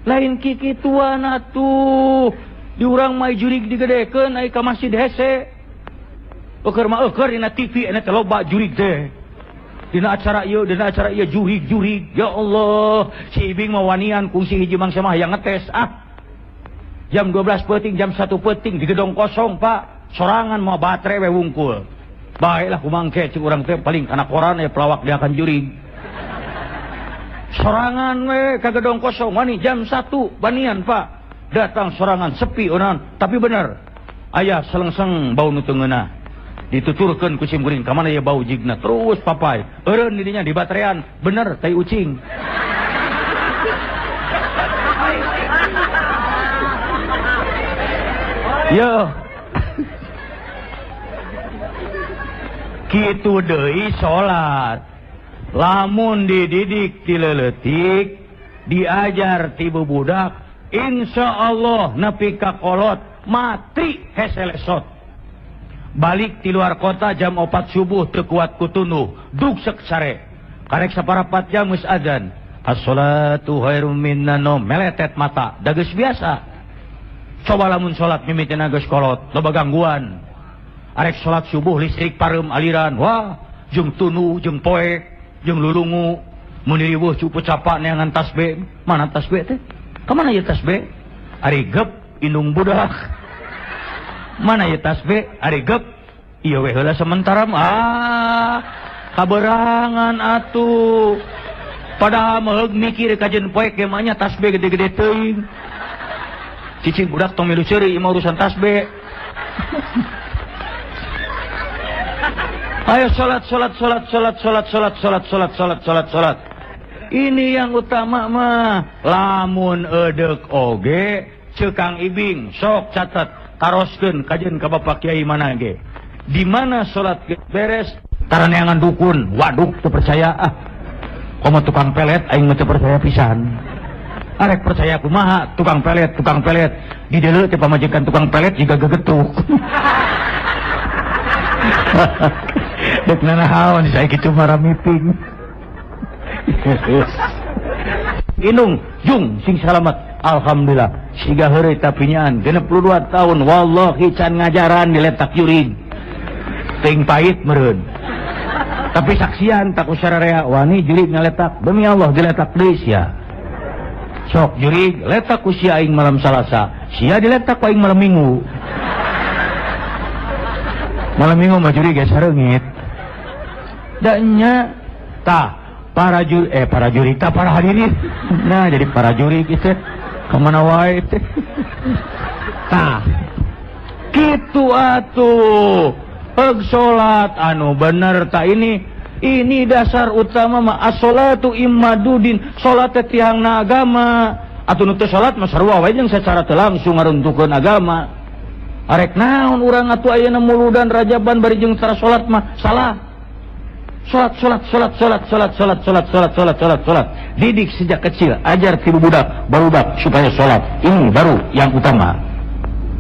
Lain kikituan atuh. Di urang mah jurig digedekeun ai ka masjid hese. Eukeur mah eukeur dina TV ena teh loba jurig teh. Dina acara ieu jurig. Ya Allah, si ibing mah wanian kungsi hiji mangsa mah hayang ngetes Jam 12 peuting, jam 1 peuting di gedong kosong, Pak. Sorangan mah batre we wungkul. Baiklah kumangke cik urang teh paling kana koran ya pelawak dia akan jurig. Sorangan we ka gedong kosong wani jam 1 banian, Pak. Datang sorangan sepi onan, tapi bener. Aya selengseng bau nu teu ngeunah. Dituturkeun ku simkuring ka mana ya bau jigna terus papai. Eureun didinya di baterean, bener tai ucing. Yo. Kitu deui salat. Lamun dididik ti leutik, diajar ti budak, insyaallah nepi ka kolot matri hese lesot. Balik ti luar kota jam 4 subuh teu kuat kutunduh, dugsek sare. Karek saparapat jam geus adzan. As-salatu khairum minan naum, meletet mata, da geus biasa. Coba lamun salat mimitina geus kolot, loba gangguan. Arek salat subuh listrik pareum aliran, wah, jeung tunu, jeung poek, jeung lulungu. Mun diriweuh cupu capa neangan tasbih, mana tasbih teh? Ka mana ieu tasbih? Ari gep indung budak. Mana ieu tasbih? Ari gep. Ieu we heula sementara kaberangan atuh. Padahal meheug mikir kajen poek ge mah nya tasbih gede-gede teuing. Cicing budak tong milu ceuri ieu urusan tasbih. Ayo salat. Ini yang utama mah. Lamun edek oge, cekang ibing sok catat taroskeun kajen ka Bapak Kiai mana ge. Di mana salat beres taraneangan dukun, waduk teu percaya komo tukang pelet aing mah teu percaya pisan. Arek percaya kumaha tukang pelet di dieu teh pamajikan tukang pelet jiga gegetuk. Dek nanahawan saya gitu marah meeting. Inung jung sing selamat alhamdulillah siga heureuy tapi nyaan 62 tahun wallahi can ngajaran diletak jurig ting pahit meureun tapi saksian tak usararea wani jurig ngaletak demi Allah diletak deui sia sok jurig letak ku sia aing malam Salasa sia diletak ku aing malam Minggu mah jurig geus hareungit da nya tah para juri tak para hadirin nah jadi para juri gitu kemana wae teh tah kitu atuh heug salat anu bener tak ini dasar utama mah as-sholatu immadudin salat teh tiangna agama atuh nu teu salat mah sarua wae jeung secara teu langsung ngaruntukeun agama arek naon urang atuh ayeuna muludan rajaban bari jeung cara salat mah salah Sholat. Didik sejak kecil, ajar tibu barudak supaya sholat. Ini baru yang utama.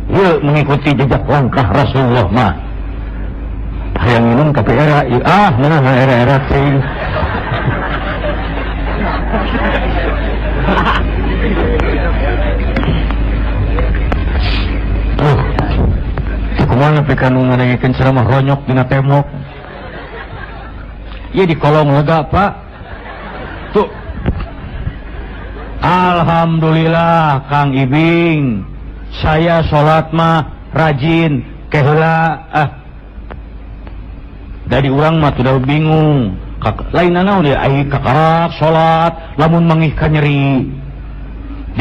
Yuk mengikuti jejak langkah Rasulullah mah. Yang minum tapi era, era ting. Kumaha pikan ngadengkeun ceramah ronyok dina tembok. Ya di kolong lega pak tuh alhamdulillah Kang Ibing saya sholat mah rajin keheula dari urang mah udah bingung lain naon dia ai kakarak sholat lamun mangih ka nyeri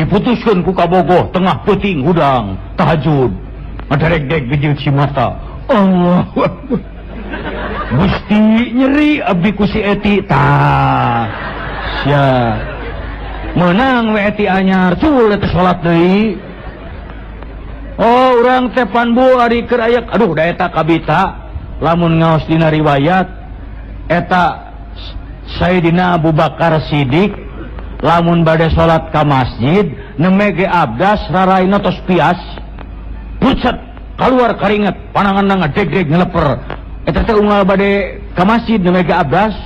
diputuskeun ku kabogoh tengah peuting hudang tahajud madareg-deg gejil cimata Allahu Akbar Gusti nyeri abdi ku si Eti tah sia menang we Eti anyar cul eta salat deui oh urang teh panbu ari keur aya aduh da eta kabita lamun ngaos dina riwayat eta Sayyidina Abu Bakar Siddiq lamun bade salat ka masjid nemege abdas raraina tos pias pucet keluar keringet pananganna ngadeg-deg ngeleper eta teh unggal bade ka masjid nemega abdas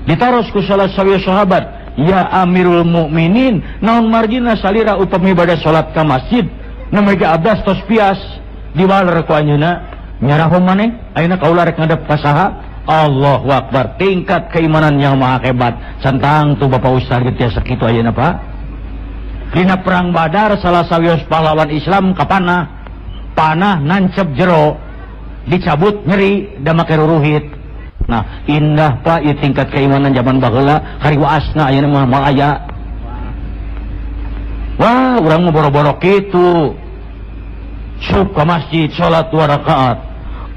ditaros ku salah sawiya sahabat ya Amirul Mukminin naon margina salira upami bade salat ka masjid nemega abdas tos pias diwaler ku anjeunna nyarahom maneh ayeuna kaula rek ngadep ka saha Allahu Akbar tingkat keimanan yang maha hebat santang tu Bapak Ustaz geus tiasa kitu ayeuna Pak dina perang Badar salah sawios pahlawan Islam kapanah panah nancep jero dicabut nyeri da make ruruhit nah indah Pak ieu tingkat keimanan zaman baheula hari waasna ayeuna mah moal aya wah urang mah boro-boro kitu sub ka masjid salat 2 rakaat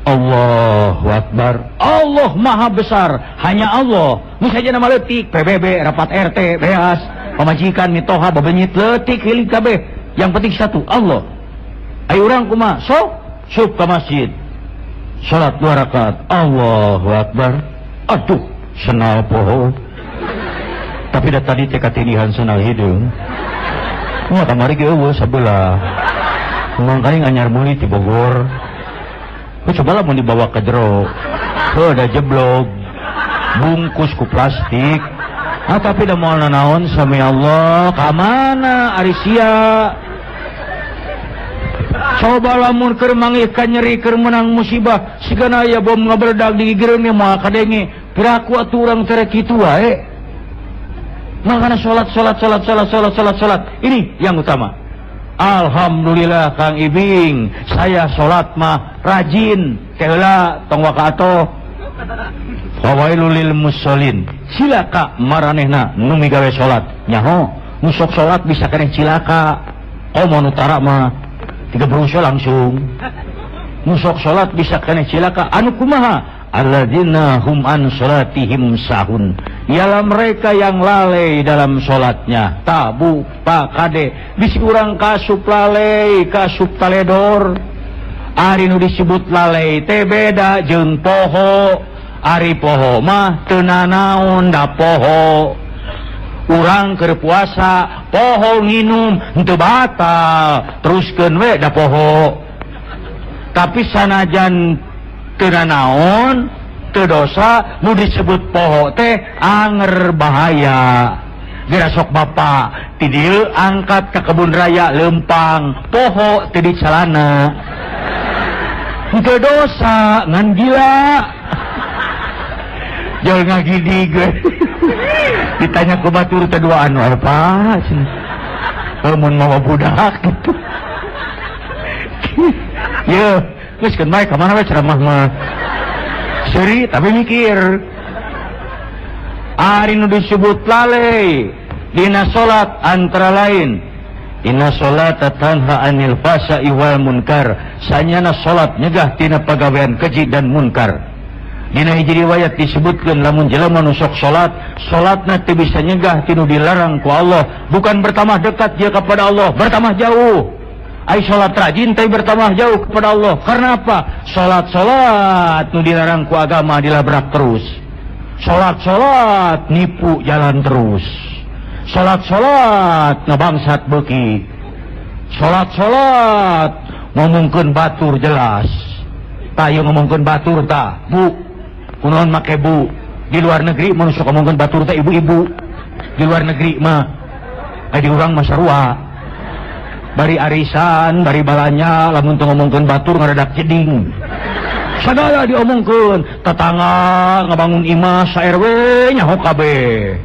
Allahu Akbar Allah maha besar hanya Allah nu saja nama leutik PBB rapat RT beas pamajikan mitoha babenyit leutik hilig kabeh yang penting satu Allah ayo urang kumaha sok sub ka masjid salat 2 rakaat Allahu Akbar aduh senal poho tapi da tadi teh katinihan senal hideung moal kamari ge eueuh sabelah mangkaring anyar meuli ti Bogor coba lah mau dibawa ke jero ada jeblok bungkus ku plastik tapi da moal nanaon sami Allah kamana ari sia coba lamun keur mangih ka nyeri keur menang musibah sigana aya bom ngabeledag di gigireun moal kadenge piraku atuh urang teh kitu wae makana salat ini yang utama alhamdulillah Kang Ibing saya salat mah rajin keula tong wakato fawailul lil musallin cilaka maranehna nu migawe salat nyaho nu sok salat bisa keneh cilaka komo utara mah tiga berusaha langsung nusok sholat bisa kena cilaka anu kumaha alladzina hum an sholatihim sahun ialah mereka yang lalai dalam sholatnya tabu pak kade bisi urang kasup lalai kasup taledor ari nu disebut lalai teh beda jeung poho ari poho mah teu nanaon da poho urang keur puasa poho nginum henteu batal teruskeun we da poho tapi sanajan teu naon teu dosa nu disebut poho teh anger bahaya. Geura sok bapa ti dieu angkat ka kebun raya leumpang poho teu dicalana. Teu dosa ngan gila. Jol ngagidig. Ditanya ku batur teh duaan wae Pak. Mun mau budak gitu. Ye, geus keun bae ka mana we ceramah mah. Seuri tapi mikir. Ari nu disebut lalai dina salat antara lain inna sholata tanha anil fahsya'i wal munkar. Sanyana salat nyegah tina pagawean keji dan munkar. Dina hiji riwayat disebutkeun lamun jelema nu sok salat, salatna teu bisa nyegah tinu dilarang ku Allah, bukan bertambah dekat dia kepada Allah, bertambah jauh. Ai salat rajin tapi bertambah jauh kepada Allah. Karena apa? Salat nu dilarang ku agama dilabrak terus. Salat nipu jalan terus. Salat ngabangsat beuki. Salat ngomongkeun batur jelas. Tah ieu ngomongkeun batur tah, Bu. Kunaon make Bu? Di luar negeri mun sok ngomongkeun batur teh ibu-ibu. Di luar negeri mah di urang mah sarua. Bari arisan, bari balanya lamun teu ngomongkeun batur ngaradak jeding. Sadaya diomongkeun, tetangga ngabangun imah sa-RW nyaho kabeh.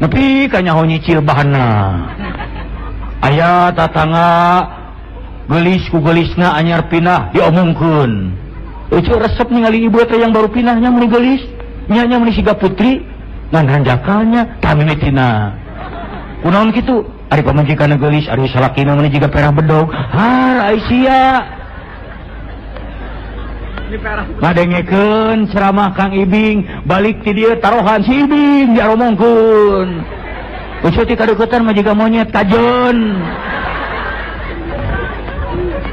Nepi ka nyaho nyicil bahanna. Aya tetangga gelis ku gelisna anyar pinah diomongkeun. Eueuh resep ningali ibu teh yang baru pinahnya meuni gelis, nya meuni siga putri, ngan hanjakalnya tamimitina. Kunaon kitu? Ari pamajikanna gelis, ari salakina meuni jiga perah bedog. Har Aisyah. Ngadengekeun ceramah Kang Ibing, balik ti dieu tarohan si Ibing diaromongkeun. Ucu ti kadeuketan mah jiga monyet kajeun.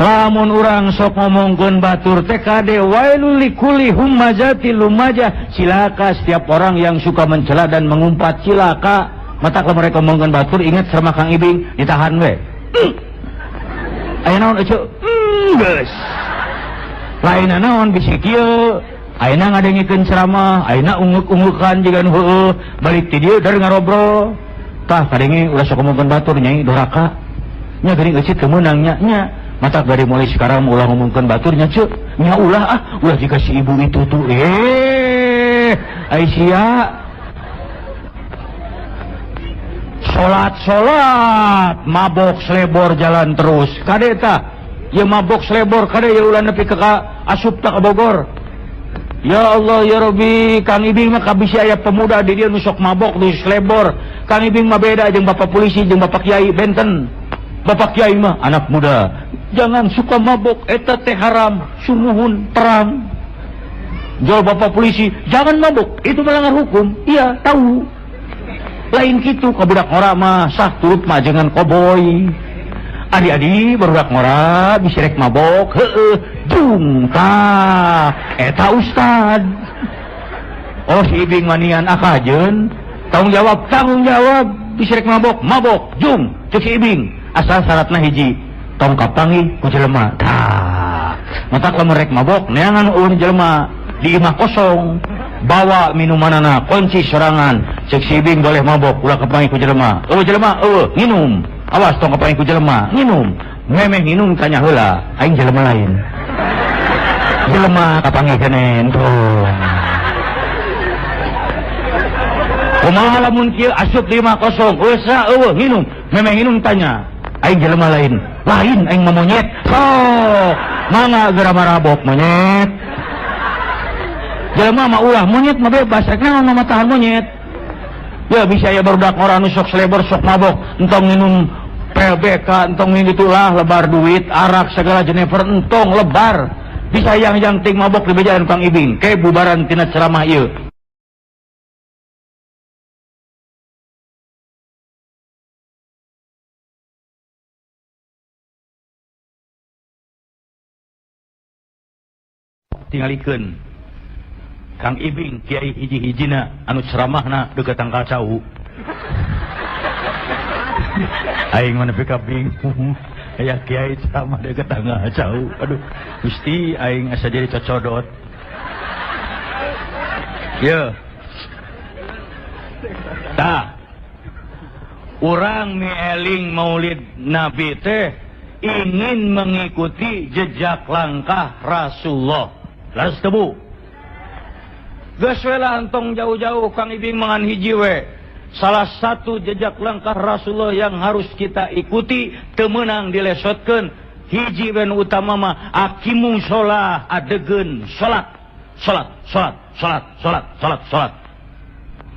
Lamun urang sok ngomongkeun batur teh kade wailul likulli humazatil lumajah. Cilaka setiap orang yang suka mencela dan mengumpat, cilaka. Mata kalau mereka ngomongkeun batur ingat ceramah Kang Ibing, ditahan we. Aya naon ucu? Geus. Lainna naon bisi kieu ayeuna ngadengikeun ceramah ayeuna unguk-ungukan jiga nu heueuh balik ti dieu dar ngarobrol tah kadenge ulah sok ngomongkeun batur nyai doraka nya geuning eucit teu meunang nya mata dari mulai sekarang ulah ngomongkeun batur nya ceuk nya ulah jika si ibu itu tuh Aisyah salat mabok selebor jalan terus kade tah ya mabok selebor kada ya ulah nepi ka asup tak Bogor. Ya Allah ya Rabbi, Kang Ibing mah kabisi aya pemuda di dieu nu sok mabok nu selebor. Kang Ibing mah beda jeung bapak polisi jeung bapak kiai benten. Bapak kiai mah anak muda. Jangan suka mabok eta teh haram, sumuhun terang. Jol bapak polisi, jangan mabok, itu melanggar hukum. Iya, tahu. Lain kitu ka budak ngora mah sah turut mah jangan koboy. Adi-adi barudak ngora bisa rek mabok heueuh dung tah eta ustad. Oh si Ibing manian akajeun tanggung jawab bisa rek mabok jung cek si Ibing asal syaratna hiji tong kapangi ku jelema tah mata lamun rek mabok neangan ulun jelema di imah kosong bawa minumanana kunci sorangan cek si Ibing boleh mabok ulah kapangi ku jelema jelema nginum. Awas tong kapangi ku jelema nginum memeh nginum tanya heula aing jelema lain jelema kapangi kenen tuh kumaha lamun kieu asup di imah kosong eusa nginum memeh nginum tanya aing jelema lain aing mah monyet sok mangga geura marabok monyet jelema mah ulah monyet mah bebas rek naon mah tahan monyet ya bisa ya barudak orang nu sok selebor sok mabok entong nginum PLBK entong ngitulah lebar duit arak segala jenever entong lebar bisa yang ting mabok di bejaan Kang Ibing ke bubaran tina ceramah ieu tingalikeun Kang Ibing kiai hiji-hijina anu ceramahna deukeut tangkal cau aing mah nepi ka bingung aya kiai ceramah deukeut tangkal cau aduh Gusti aing asa jadi cocodot Ya. Tah. Urang mieling maulid Nabi teh ingin mengikuti jejak langkah Rasulullah. Laras tebu. Geus we lah antong jauh-jauh Kang Ibing mangan hiji we. Salah satu jejak langkah Rasulullah yang harus kita ikuti teu meunang dilesotkeun. Hiji we nu utama mah aqimu sholah, adegeun salat. Salat.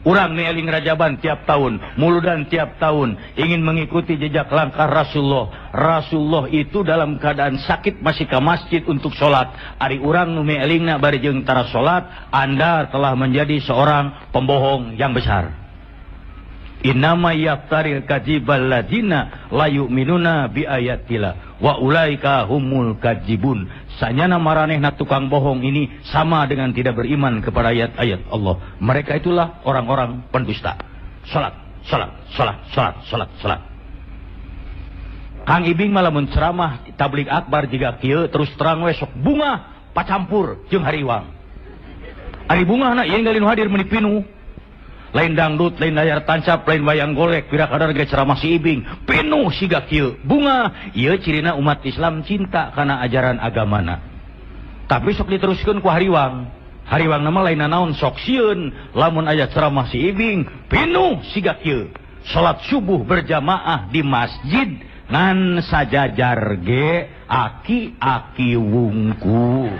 Urang nieling Rajaban tiap tahun, muludan tiap tahun ingin mengikuti jejak langkah Rasulullah. Rasulullah itu dalam keadaan sakit masih ke masjid untuk sholat. Ari urang nu mielingna bari jeung tara sholat, Anda telah menjadi seorang pembohong yang besar. Innama yaftaril kadzibal ladzina la yu'minuna bi ayatillah wa ulaika humul kadzibun. Sanyana maranehna tukang bohong ini sama dengan tidak beriman kepada ayat-ayat Allah. Mereka itulah orang-orang pendusta. Salat. Kang Ibing malah menceramah tablik akbar jiga kieu terus terang we sok bunga pacampur jeung hariwang. Ari bunga na ieu galin hadir meuni pinu. Lain dangdut, lain layar tancap, lain wayang golek, pira kadar ge ceramah si Ibing. Penuh siga kieu. Bunga, ieu cirina umat Islam cinta kana ajaran agamana. Tapi sok diteruskeun ku hariwang. Hariwang nama lain naon sok sieun, lamun aya ceramah si Ibing, penuh siga kieu. Salat subuh berjamaah di masjid ngan sajajar ge aki-aki wungku.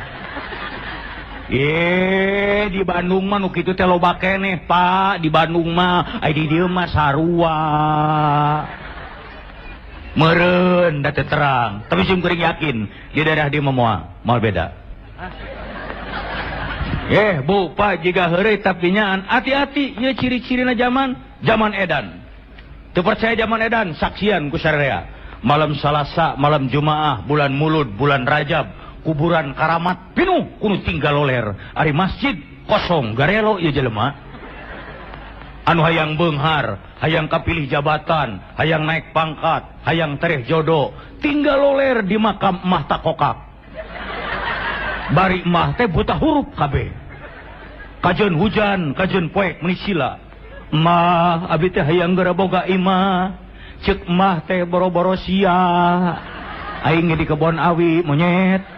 Di Bandung mah nu kitu teh loba keneh, Pak. Di Bandung mah ai di dieu mah sarua. Meureun da teu terang, tapi sing kuring yakin di daerah dieu mah moal beda. Bu, Pak, jiga heureuy tapi nyaan hati-hati ieu ciri-cirina zaman edan. Teu percaya zaman edan saksian ku sararea. Malam Salasa, malam Jumaah, bulan Mulud, bulan Rajab, kuburan karamat penuh kudu tinggal loler. Ari masjid kosong garelo ieu jelema. Anu hayang beunghar, hayang kapilih jabatan, hayang naik pangkat, hayang tereh jodoh, tinggal loler di makam emah takokak. Bari emah teh buta huruf kabeh. Kajeun hujan, kajeun poek meuni sila. Emah abi teh hayang geura boga imah. Ceuk emah teh boro-boro sia. Aing di kebon awi monyet.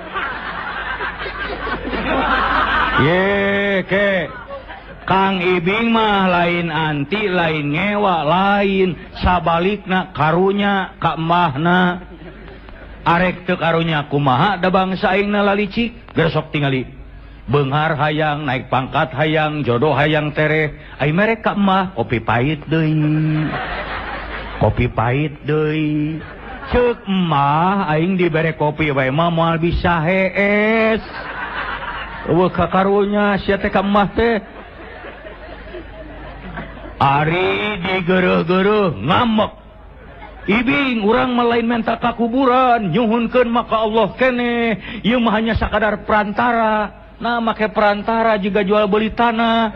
Kang Ibing mah lain anti, lain ngewa, lain sabalikna karunya ka emahna. Arek teu karunya kumaha da bangsa aingna lalicik, gersok tingali. Beunghar hayang, naik pangkat hayang, jodoh hayang tereh. Ai mere ka emah kopi pahit deui. Ceuk emah aing dibere kopi wae mah moal bisa hees. Eueuh kakarunya sia teh ka emah teh. Ari digeureuh-geureuh ngambek. Ibing urang mah lain menta ka kuburan, nyuhunkeun maka Allah keneh. Ieu mah hanya sakadar perantara. Nah make perantara juga jual beli tanah.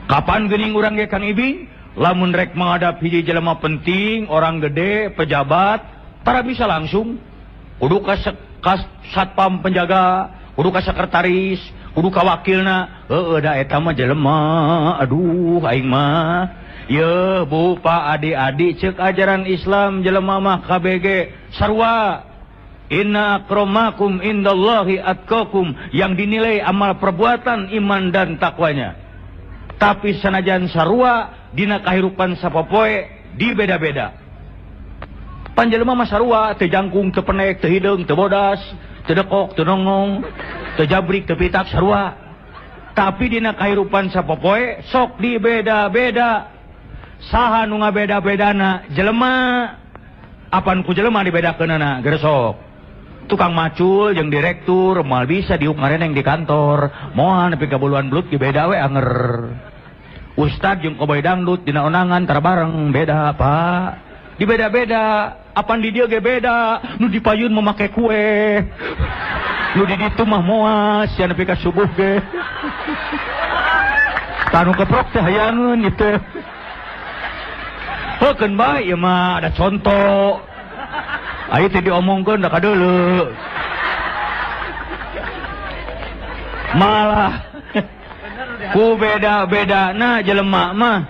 Kapan geuning urang ge Kang Ibing? Lamun rek menghadap hiji jelema penting, orang gede, pejabat, tara bisa langsung. Kudu ka satpam penjaga, kudu ka sekretaris, kudu ka wakilna. Da eta mah jelema, aduh aing mah. Ye Bu, Pak, adik-adik ceuk ajaran Islam jelema mah KBG sarua. Inna akramakum indallahi atqakum, yang dinilai amal perbuatan, iman dan takwanya. Tapi sanajan sarua dina kahirupan sapopoe dibeda-beda. Panjelema mah sarua teu jangkung, teu penek, teu hideung, teu bodas, teu dekok, teu nongong, teu jabrik, teu pitak sarua. Tapi dina kahirupan sapopoe sok dibeda-beda. Saha nu ngabeda-bedana jelema? Apan ku jelema dibedakeunana gersok. Tukang macul jeung direktur moal bisa diuk ngareneng di kantor. Moal nepi ka buluan belut ge beda we anger. Ustad jeung koboy dangdut dina onangan tarbareng beda, Pak. Dibeda-beda. Apan di dieu ge beda. Nu dipayun memake kue. Nu di ditu mah moas sia nepi ka subuh ge. Tanu keprok teh hayangeun ieu. Heukeun bae ieu mah ada contoh. Ayo teh diomongkeun da kadeuleu. Malah Ku beda-bedana jelema mah.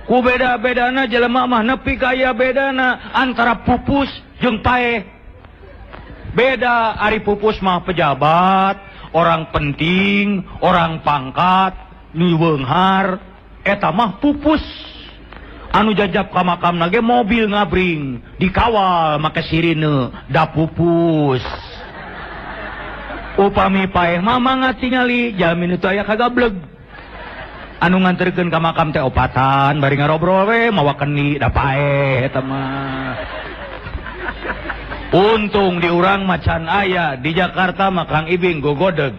Ku beda-bedana jelema mah nepi kaya bedana antara pupus jeung pae. Beda ari pupus mah pejabat, orang penting, orang pangkat, nu beunghar, eta mah pupus. Anu jajab ka makamna ge mobil ngabring, dikawal make sirine, da pupus. Upami paeh mah mangga tingali jamin itu aya kagableg. Anu nganterkeun ka makam teh opatan, bari ngarobrol we mawa keni da paeh eta mah. Untung di urang macan aya di Jakarta mah Kang Ibing gogodeg.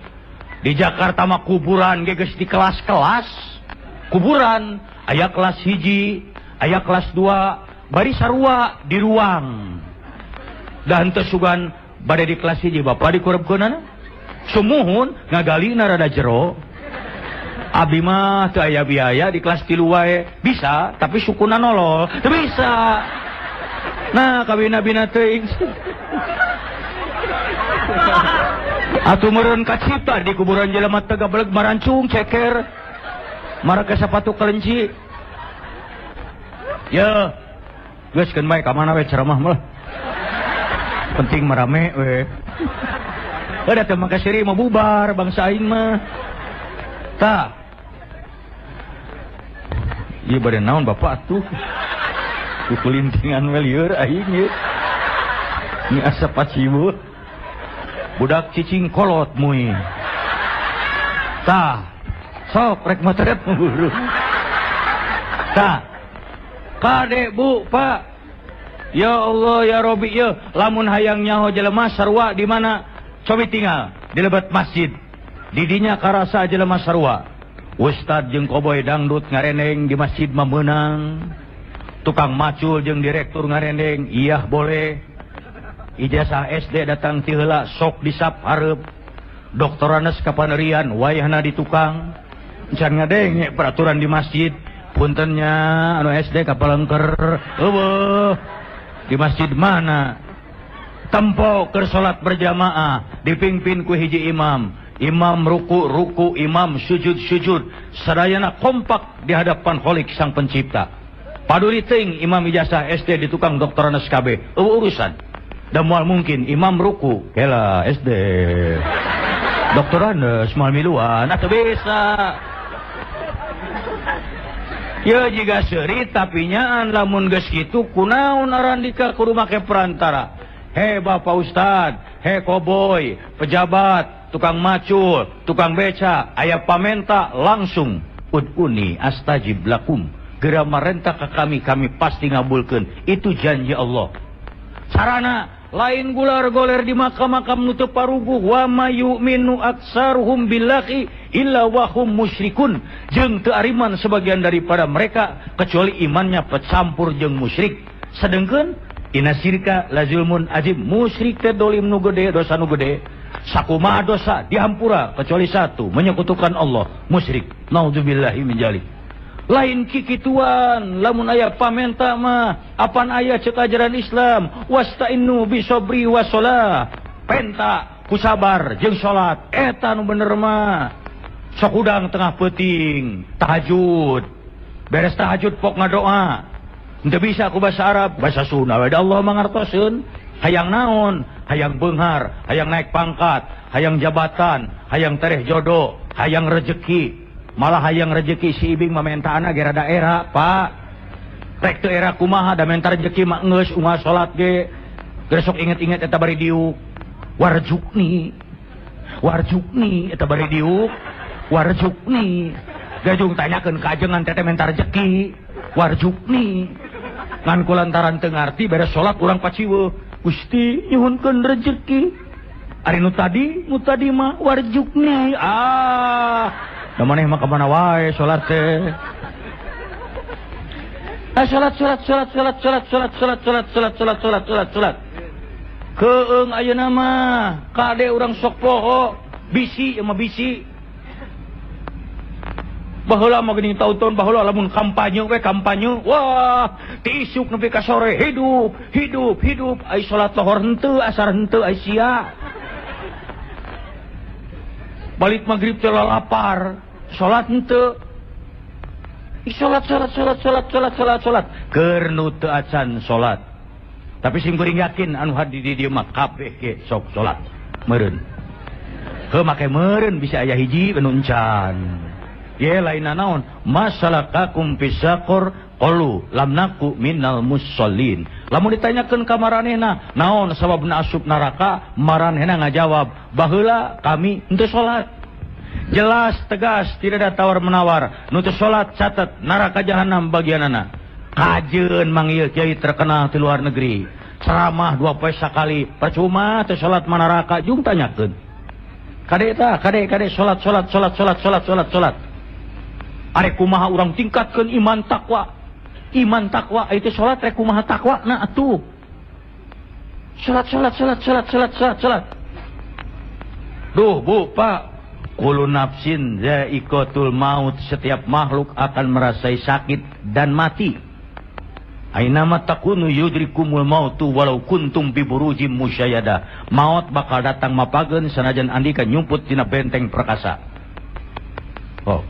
Di Jakarta mah kuburan ge geus di kelas-kelas. Kuburan aya kelas 1, aya kelas 2, bari sarua di ruang. Dan teu sugan bade di kelas 1 Bapak dikurebkeunana. Sumuhun ngagalina rada jero. Abi mah teu aya biaya di kelas 3 wae. Bisa, tapi sukuna nolol. Teu bisa. Nah, kabina-bina teuing. Atuh meureun kacipta di kuburan jelema teu gabeleg marancung ceker. Marake sapatu kelenci. Ya. Geus keun bae ka mana we ceramah mah. Penting marame we. Udah teh maka siri mau bubar bangsa aing mah. Tah. Ieu bade naon Bapak atuh? Kukulintingan we lieur aing ieu. Ni asa paciweuh. Budak cicing kolot mui. Tah. Sok rek materet buru. Tah. Kade Bu, Pak. Ya Allah ya Robi ya, lamun hayang nyaho jelema sarua di mana? Cobi tinggal di lebat masjid. Didinya karasa jelema sarua. Ustad jeung koboy dangdut ngareneng di masjid mah meunang. Tukang macul jeung direktur ngareneng, iyah boleh. Ijazah SD datang ti heula sok disap hareup. Doktoranes kapanerian wayahna di tukang. Can ngadenge peraturan di masjid. Puntennya anu SD kapalengker. Eueuh. Di masjid mana? Tempo keur salat berjamaah dipimpin ku hiji imam. Imam ruku, imam sujud. Sadayana kompak di hadapan Khalik Sang Pencipta. Paduli teuing imam ijazah SD di tukang doktoran SKB. Urusan. Da moal mungkin imam ruku kela SD. Doktoran moal miluan atuh bisa. Ya jika seurit tapi nyaan lamun geus kitu kunaon arandika kudu make perantara. Hei Bapak Ustad, hei koboy, pejabat, tukang macul, tukang beca, aya pamenta langsung ud'uni astajib lakum. Gera marenta ka kami pasti ngabulkeun. Itu janji Allah. Sarana lain gular-goler di makam-makam nutup paruguh wa mayu'minu aksaruhum billahi illa wahum musyrikun. Jeung teu ariman sebagian daripada mereka kecuali imannya pecampur jeung musyrik. Sedengkeun inna syirka lazulmun azim, musyrik teh dolim nu gede, dosa nu gede. Sakumaha dosa dihampura kecuali satu, menyekutukan Allah, musyrik. Naudzubillahi min dzalik. Lain kikituan, lamun aya pamenta mah apan aya ceuk ajaran Islam, wasta'innu bisobri wassalah. Penta ku sabar jeung salat, eta nu bener mah. Sok udang tengah peuting, tahajud. Beres tahajud pok ngadoa. Henteu bisa ku bahasa Arab, bahasa Sunda we Allah mangartoseun. Hayang naon? Hayang beunghar, hayang naik pangkat, hayang jabatan, hayang tereh jodoh, hayang rejeki. Malah hayang rejeki si Ibing mamentaana ge rada era, Pak. Rek teu era kumaha da menta rejeki mah geus unggal salat ge. Geus sok inget-inget eta bari diuk. Warjukni eta bari diuk. Warjukni. Gajung tanyakeun ka ajengan teteh menta rejeki. Warjukni. Ngan kulantaran teu ngarti beres salat urang paciweuh. Gusti nyuhunkeun rejeki. Ari nu tadi mah warjukni. Da maneh mah ka mana wae salat teh. Salat. Keung ayeuna mah kade urang sok poho, bisi mah bisi. Baheula mah geuning taun-taun baheula lamun kampanye, wah, ti isuk nepi ka sore hidup. Ai salat lohor henteu, asar henteu, ai sia. Balik magrib teh lapar. salat henteu. Salat keur nu teu acan salat. Tapi sing kuring yakin anu hadi di dieu mah kabeh ge sok salat meureun. Heuh make meureun bisa aya hiji anu encan. Ye lainna naon? Masalakakum fisaqor qalu lam naku minal musallin. Lamun ditanyakeun ka maranehna, naon sababna asup neraka? Maranehna ngajawab, baheula kami henteu salat. Jelas tegas tidak ada tawar menawar. Nu teu salat catet neraka jahanam bagianana. Kajeun mang ieu kiai terkenal di luar negeri. Ceramah 2 poe sakali, percuma teu salat mah neraka jung tanyakeun. Kade salat. Are kumaha urang tingkatkeun iman takwa. Iman takwa itu salat rek kumaha takwa na atuh. Salat. Duh, Bu, Pak. Kullu nafsin za'iqatul maut, setiap makhluk akan merasai sakit dan mati. Ainama takunu yudrikumul mautu walau kuntum bi burujim musyayyada. Maut bakal datang mapageun sanajan andika nyumput dina benteng perkasa. Oh.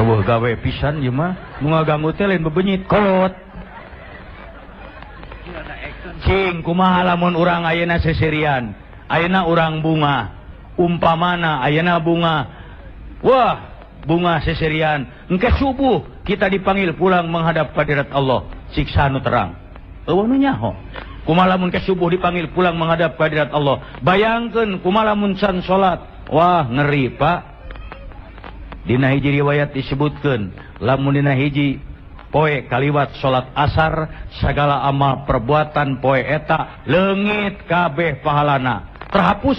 Eueuh gawe pisan ieu mah, nu ngaganggu teh lain bebenyit kolot. Cing kumaha lamun urang ayeuna seserian, ayeuna urang bunga, umpamana ayeuna bunga. Wah, bunga seserian, engke subuh kita dipanggil pulang menghadap hadirat Allah, siksa nu terang. Eueuh nu nyaho. Kumaha lamun ke subuh dipanggil pulang menghadap hadirat Allah. Bayangkeun kumaha lamun can salat. Wah, ngeri, Pak. Dina hiji riwayat disebutkeun, lamun dina hiji poe kaliwat salat asar, sagala amal perbuatan poe eta leungit kabeh pahalana. Terhapus.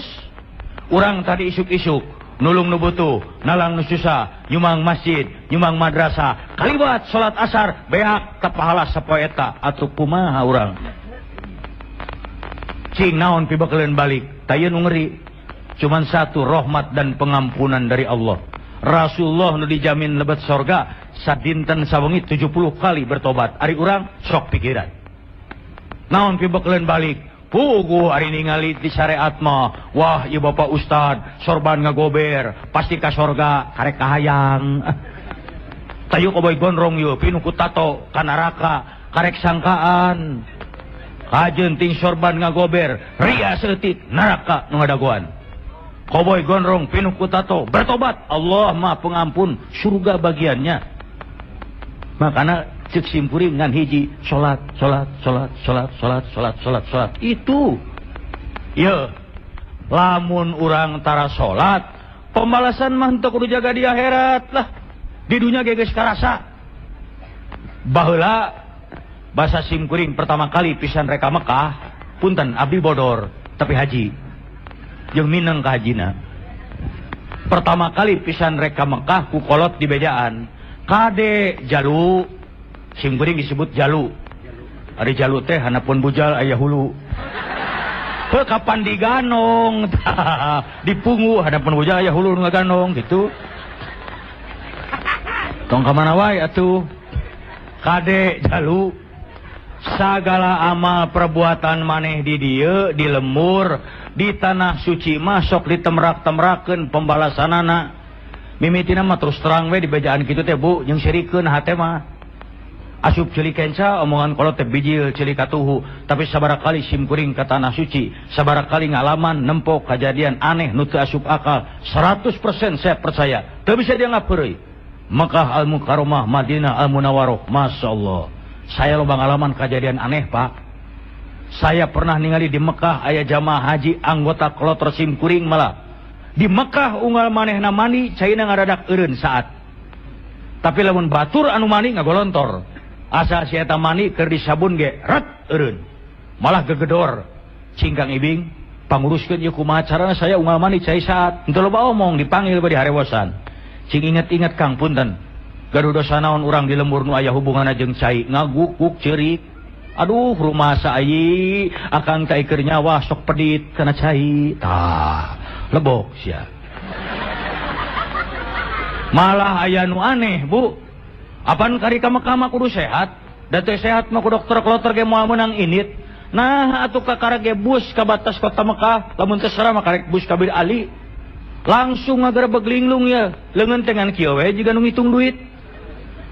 Urang tadi isuk-isuk nulung nu butuh, nalang nu susah, nyumang masjid, nyumang madrasah, kaliwat salat asar, beak ka pahala sapoe eta. Atuh kumaha urang? Cing naon pibakeuleun balik? Tayeu nu ngeri. Cuman satu, rahmat dan pengampunan dari Allah. Rasulullah nu dijamin lebet sorga sadinten sawengi 70 kali bertobat. Ari urang sok pikiran. Naon pibakeuleun balik? Puguh ari ningali di syariat mah. Wah, ieu Bapak Ustad, sorban ngagober, pasti ka sorga, karek kahayang. Tayu koboy gondrong ieu pinu ku tato ka neraka, karek sangkaan. Kajeun ting sorban ngagober, ria seutik neraka nu ngadagoan. Koboy gondrong pinu ku tato bertobat, Allah Maha Pengampun, surga bagiannya. Makana cek simpuring ngan hiji salat. Itu. Ye. Lamun urang tara salat, pembalasan mah henteu kudu jaga di akhirat lah. Di dunya ge geus karasa. Baheula basa simkuring pertama kali pisan reka Mekah, punten abdi bodor tapi haji. Jeung mineng ka hajina. Pertama kali pisan reka Mekah ku kolot di bejaan. Kade jalu, simkuring disebut jalu. Ari jalu teh hanapun bujal aya hulu. Teu kapan diganong, dipungu hanapun bujal aya hulu ngaganong gitu. Tong ka mana wae atuh. Kade jalu. Sagala amal perbuatan maneh di dieu di lembur di tanah suci masuk ditemrak-temrakeun pembalasanana. Mimitina mah terus terang we di bejaan kitu teh Bu, jeung sirikeun hate mah. Asup ceuli kenca omongan kolot teh bijil ceuli katuhu, tapi sabarakali simkuring ka tanah suci, sabarakali ngalaman nempok kejadian aneh nu teu asup akal, 100% saya percaya. Teu bisa dianggap heureuy. Mekah Al-Mukarramah, Madinah Al-Munawwarah, masyaallah. Saya loba ngalaman kejadian aneh, Pak. Saya pernah ningali di Mekah aya jamaah haji anggota kloter simkuring malah. Di Mekah unggal manehna mani caina ngadadak eureun saat. Tapi lamun batur anu mani ngagolontor. Asa si eta mani keur disabun ge ret eureun. Malah gegedor. Cingkang ibing panguruskeun ieu kumaha carana saya unggal mani cai saat. Henteu loba omong dipanggil bade harewosan. Cing inget-inget Kang punten. Gaduh dosa naon urang di lembur nu aya hubunganna jeung cai ngaguk-guk ceurik. Aduh rumah saai akang cai keur nyawa sok pedit kana cai. Tah, lebok sia. Malah aya nu aneh, Bu. Apan kari ka Mekah mah kudu sehat. Da teu sehat mah ku dokter kloter ge moal meunang init. Nah atuh ka karage bus ka batas kota Mekah, lamun teu sara mah karek bus ka Bir Ali. langsung ngagerebeg linglung ya leungeun tengan kieu we jiga nu ngitung duit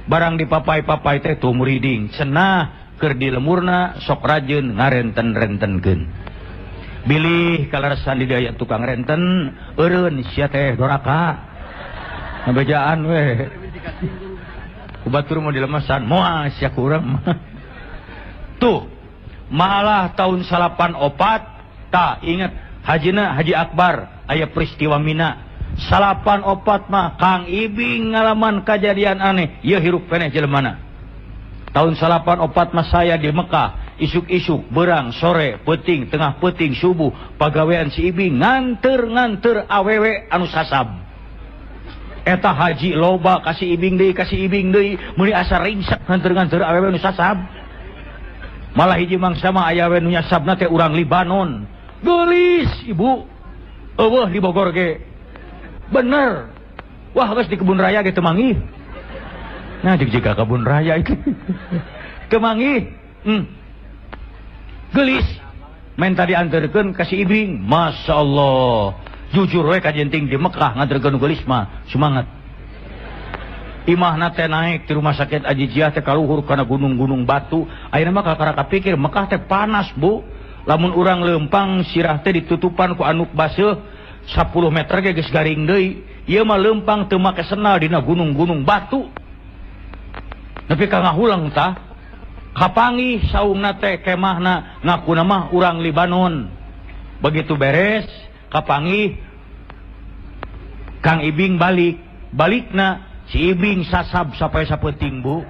barang dipapai-papai teh tuh muriding cenah keur di lemurna sok rajeun ngarenten-rentenkeun bilih kalarasan di daya tukang renten eureun sia teh doraka ngabejaan we kubatur mau dilemesan moal sia kurang tuh malah tahun 84 tak ingat hajina Haji Akbar aya peristiwa Mina 84 mah Kang Ibing ngalaman kejadian aneh ieu hirup keneh jelemana tahun 84 mah saya di Mekah isuk-isuk berang sore peuting tengah peuting subuh pagawean si Ibing nganter awewe anu sasab eta haji loba kasih Ibing deui meuli asa ringsek nganter awewe anu sasab malah hiji mangsa mah aya we nu nyasabna teh urang Libanon geulis ibu eueuh di Bogor ge bener wah geus di kebun raya ge teu manggih nah jika kebun raya itu teu manggih geulis men tadi anterkeun ka si Ibing masyaallah jujur we kajenting di Mekah nganterkeun geulis mah semangat imahna teh naik di rumah sakit Aji Jiah teh kaluhur kana gunung-gunung batu ayeuna mah kakara kapikir Mekah teh panas bu lamun urang lempang sirah teh ditutupan ku anu baseuh 10 meter ge geus garing deui ieu mah lempang teu make sendal dina gunung-gunung batu nepi ka ngahulang tah kapanggih saungna teh kemahna ngakuna mah urang Libanon begitu beres kapanggih Kang Ibing balikna si Ibing sasab sampai sapeuting bu